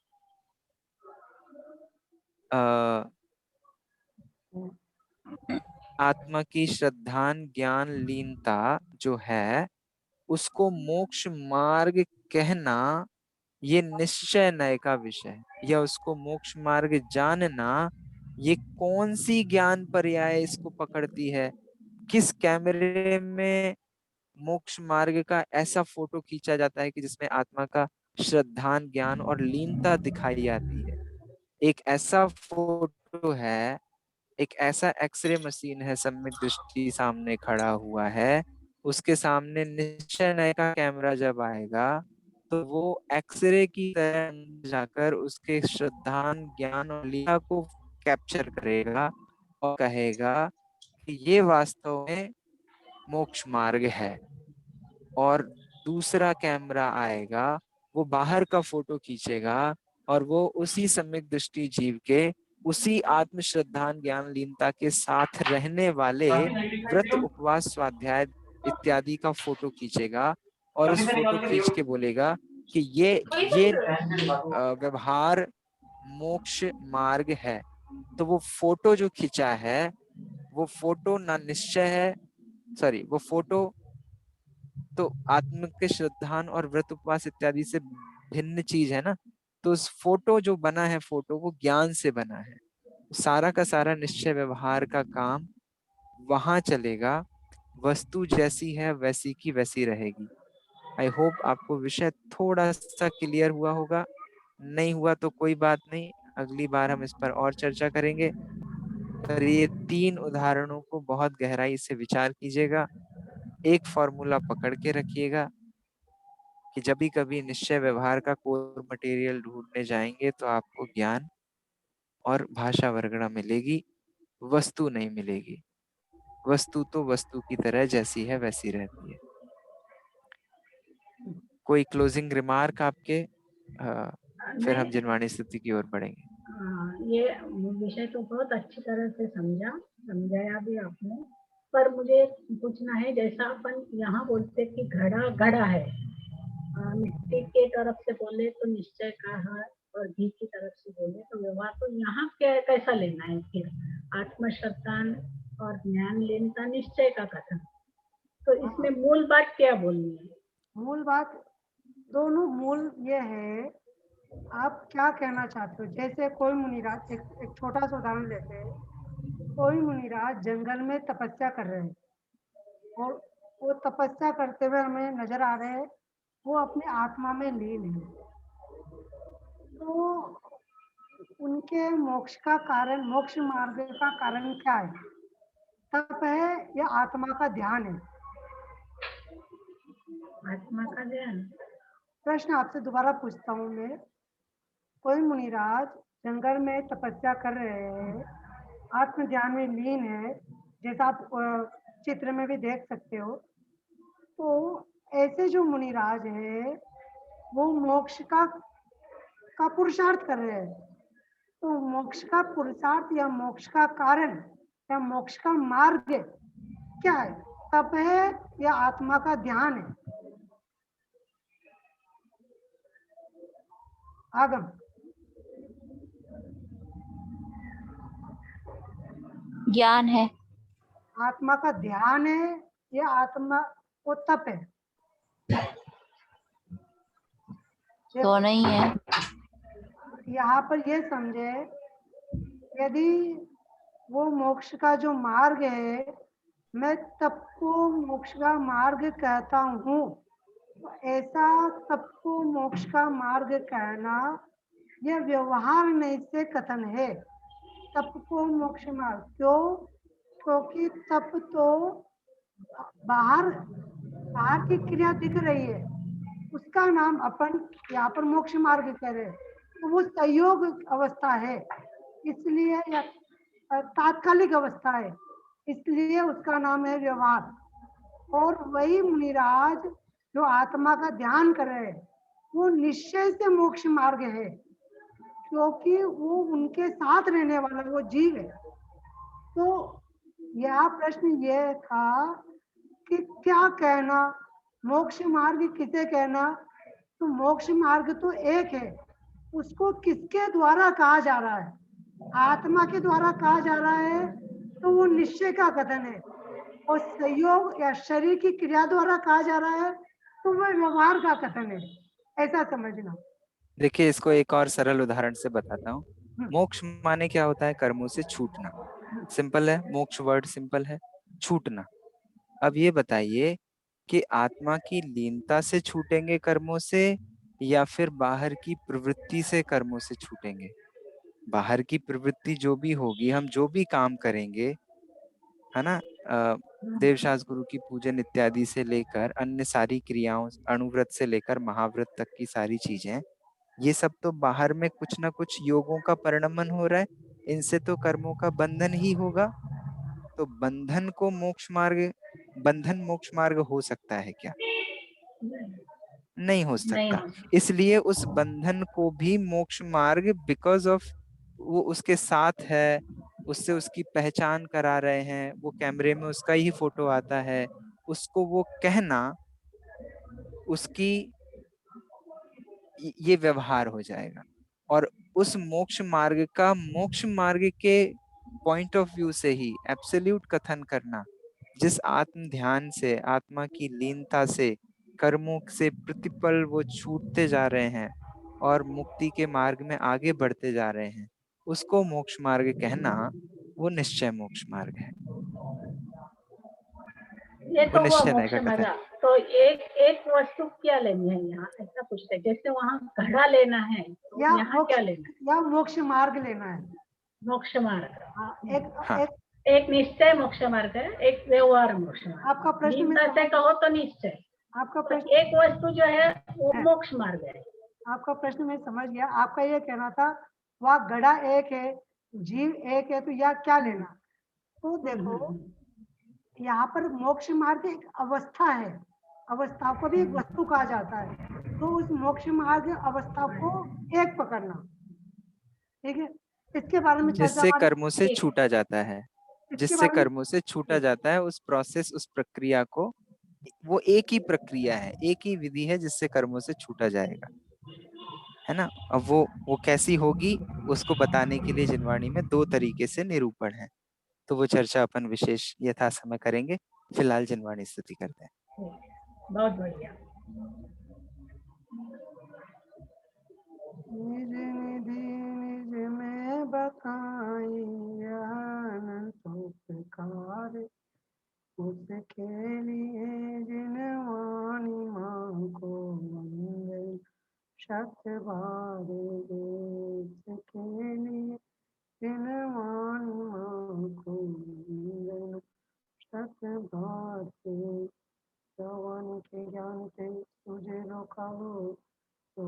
आत्मा की श्रद्धान ज्ञान लीनता जो है उसको मोक्ष मार्ग कहना ये निश्चय नय का विषय है, या उसको मोक्ष मार्ग जानना ये कौन सी ज्ञान पर्याय इसको पकड़ती है, किस कैमरे में मोक्ष मार्ग का ऐसा फोटो खींचा जाता है कि जिसमें आत्मा का श्रद्धान ज्ञान और लीनता दिखाई आती है। एक ऐसा फोटो है, एक ऐसा एक्सरे मशीन है, सम्यक दृष्टि सामने खड़ा हुआ है, उसके सामने निश्चय नय का कैमरा जब आएगा तो वो एक्सरे की तरह जाकर उसके श्रद्धान ज्ञान और लीला को कैप्चर करेगा और कहेगा कि ये वास्तव में मोक्ष मार्ग है। और दूसरा कैमरा आएगा, वो बाहर का फोटो खींचेगा और वो उसी सम्यक दृष्टि जीव के उसी आत्म श्रद्धान ज्ञान लीनता के साथ रहने वाले व्रत उपवास स्वाध्याय इत्यादि का फोटो खींचेगा और उस फोटो खींच के बोलेगा कि ये व्यवहार मोक्ष मार्ग है। तो वो फोटो जो खींचा है वो फोटो ना निश्चय है, सॉरी, वो फोटो तो आत्म के श्रद्धान और व्रत उपवास इत्यादि से भिन्न चीज है ना। तो उस फोटो जो बना है, फोटो वो ज्ञान से बना है, सारा का सारा निश्चय व्यवहार का काम वहां चलेगा, वस्तु जैसी है वैसी की वैसी रहेगी। आई होप आपको विषय थोड़ा सा क्लियर हुआ होगा, नहीं हुआ तो कोई बात नहीं, अगली बार हम इस पर और चर्चा करेंगे। पर ये 3 उदाहरणों को बहुत गहराई से विचार कीजिएगा, एक फॉर्मूला पकड़ के रखिएगा कि जब भी कभी निश्चय व्यवहार का कोर मटेरियल ढूंढने जाएंगे तो आपको ज्ञान और भाषा वर्गणा मिलेगी, वस्तु नहीं मिलेगी। वस्तु तो वस्तु की तरह जैसी है वैसी रहती है। कोई क्लोजिंग रिमार्क आपके, फिर हम जिनवाणी स्थिति की ओर बढ़ेंगे। ये विषय तो बहुत अच्छी तरह से समझाया भी आपने, पर मुझे पूछना है, जैसा अपन यहाँ बोलते कि घड़ा घड़ा है, मिट्टी के तरफ से बोले तो निश्चय का है और घी की तरफ से बोले तो व्यवहार, तो यहाँ क्या कैसा लेना है फिर आत्मश्रद्धान और ज्ञान लेनता निश्चय का कथन, तो इसमें मूल बात क्या बोलनी है? मूल बात, दोनों मूल ये है, आप क्या कहना चाहते हो। जैसे कोई मुनिराज, एक छोटा सा उदाहरण लेते हैं, कोई मुनिराज जंगल में तपस्या कर रहे हैं और वो तपस्या करते हुए हमें नजर आ रहे हैं, वो अपने आत्मा में लीन है, तो उनके मोक्ष का कारण, मोक्ष मार्ग का कारण क्या है? तप है या आत्मा का ध्यान है? आत्मा का ध्यान। प्रश्न आपसे दोबारा पूछता हूँ मैं, कोई मुनिराज जंगल में तपस्या कर रहे हैं, आत्म ध्यान में लीन है, जैसा आप चित्र में भी देख सकते हो, तो ऐसे जो मुनिराज है वो मोक्ष का पुरुषार्थ कर रहे हैं, तो मोक्ष का पुरुषार्थ या मोक्ष का कारण या मोक्ष का मार्ग क्या है? तप है या आत्मा का ध्यान है? आगम। ज्ञान है। आत्मा का ध्यान है या आत्मा को तप है? दोनों ही है। यहाँ पर ये समझे, यदि वो मोक्ष का जो मार्ग है, मैं तप को मोक्ष का मार्ग कहता हूँ, तो ऐसा तप को मोक्ष का मार्ग कहना यह व्यवहार नहीं से कथन है। तप को मोक्ष मार्ग क्यों? क्योंकि तप तो बाहर की क्रिया दिख रही है, उसका नाम अपन यहाँ पर मोक्ष मार्ग कह रहे हैं, तो वो संयोग अवस्था है, इसलिए या तात्कालिक अवस्था है, इसलिए उसका नाम है व्यवहार। और वही मुनिराज जो आत्मा का ध्यान कर रहे हैं, वो निश्चय से मोक्ष मार्ग है, क्योंकि वो उनके साथ रहने वाला वो जीव है। तो यह प्रश्न ये था कि क्या कहना, मोक्ष मार्ग किसे कहना? तो मोक्ष मार्ग तो एक है, उसको किसके द्वारा कहा जा रहा है, आत्मा के द्वारा कहा जा रहा है तो वो निश्चय का कथन है, और संयोग या शरीर की क्रिया द्वारा कहा जा रहा है तो वह व्यवहार का कथन है, ऐसा समझना। देखिए, इसको एक और सरल उदाहरण से बताता हूँ। मोक्ष माने क्या होता है? कर्मों से छूटना। सिंपल है, मोक्ष वर्ड सिंपल है, छूटना। अब ये बताइए कि आत्मा की लीनता से छूटेंगे कर्मों से, या फिर बाहर की प्रवृत्ति से कर्मों से छूटेंगे? बाहर की प्रवृत्ति जो भी होगी, हम जो भी काम करेंगे, है ना, देवशास्त्र गुरु की पूजन इत्यादि से लेकर अन्य सारी क्रियाओं, अणुव्रत से लेकर महाव्रत तक की सारी चीजें, ये सब तो बाहर में कुछ ना कुछ योगों का परिणमन हो रहा है, इनसे तो कर्मों का बंधन ही होगा। तो बंधन को मोक्ष मार्ग, बंधन मोक्ष मार्ग हो सकता है क्या? नहीं हो नहीं सकता। हो इसलिए उस बंधन को भी मोक्ष मार्ग, बिकॉज ऑफ वो उसके साथ है, उससे उसकी पहचान करा रहे हैं, वो कैमरे में उसका ही फोटो आता है, उसको वो कहना उसकी ये व्यवहार हो जाएगा। और उस मोक्ष मार्ग का, मोक्ष मार्ग के पॉइंट ऑफ व्यू से ही एब्सोल्यूट कथन करना, जिस आत्म ध्यान से, आत्मा की लीनता से कर्मों से प्रतिपल वो छूटते जा रहे हैं और मुक्ति के मार्ग में आगे बढ़ते जा रहे हैं, उसको मोक्ष मार्ग कहना, वो निश्चय मोक्ष मार्ग है, ये वो तो हुआ निश्चय मोक्ष का कथन। मार्ग। तो एक एक वस्तु क्या लेनी है यहाँ, ऐसा पूछते हैं। जैसे वहाँ घड़ा लेना है, तो या यहाँ क्या लेना है? या मोक्ष मार्ग लेना है। मोक्ष मार्ग। हाँ, हाँ। एक निश्चय मोक्ष मार्ग है, एक व्यवहार मोक्ष मार्ग। आपका प्रश्न में लीनता से कहो तो निश्चय, आपका तो प्रश्न, एक वस्तु जो है वो मोक्ष मार्ग है। आपका प्रश्न मैं समझ गया। आपका ये कहना था वह घड़ा एक है, जीव एक है, तो यह क्या लेना? तो देखो, यहाँ पर मोक्ष मार्ग एक अवस्था है, अवस्था को भी एक वस्तु कहा जाता है। तो उस मोक्ष मार्ग अवस्था को एक पकड़ना, ठीक है। इसके बारे में चर्चा जिससे कर्मों से छूटा जाता है, इसके जिससे बारे में कर्मों से छूटा जाता है, उस प्रोसेस, उस प्रक्रिया को, वो एक ही प्रक्रिया है, एक ही विधि है जिससे कर्मों से छूटा जाएगा, है ना। अब वो कैसी होगी, उसको बताने के लिए जिनवाणी में 2 तरीके से निरूपण है, तो वो चर्चा अपन विशेष यथा समय करेंगे। फिलहाल जिनवाणी स्तुति करते हैं। बहुत बढ़िया। निज निधि निज में बकाई अनंत प्रकार, उस खेलिए जिन वाणी मां को मंगल शत बार देश के लिए, जिन वाणी मां को मंगल शत बार से, जवान के ज्ञान से तुझे रोकाओ तो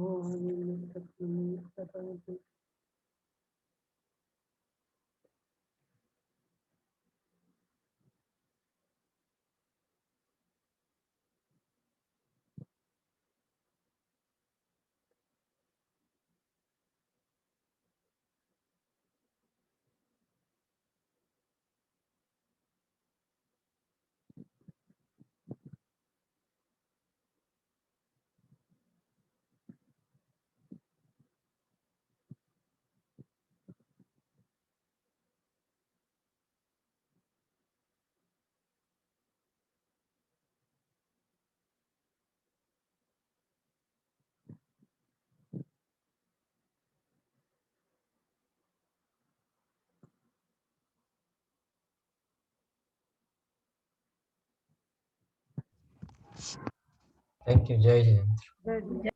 थैंक यू। जय जिनेंद्र।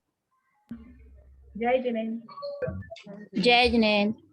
जय जिनेंद्र। जय जिनेंद्र।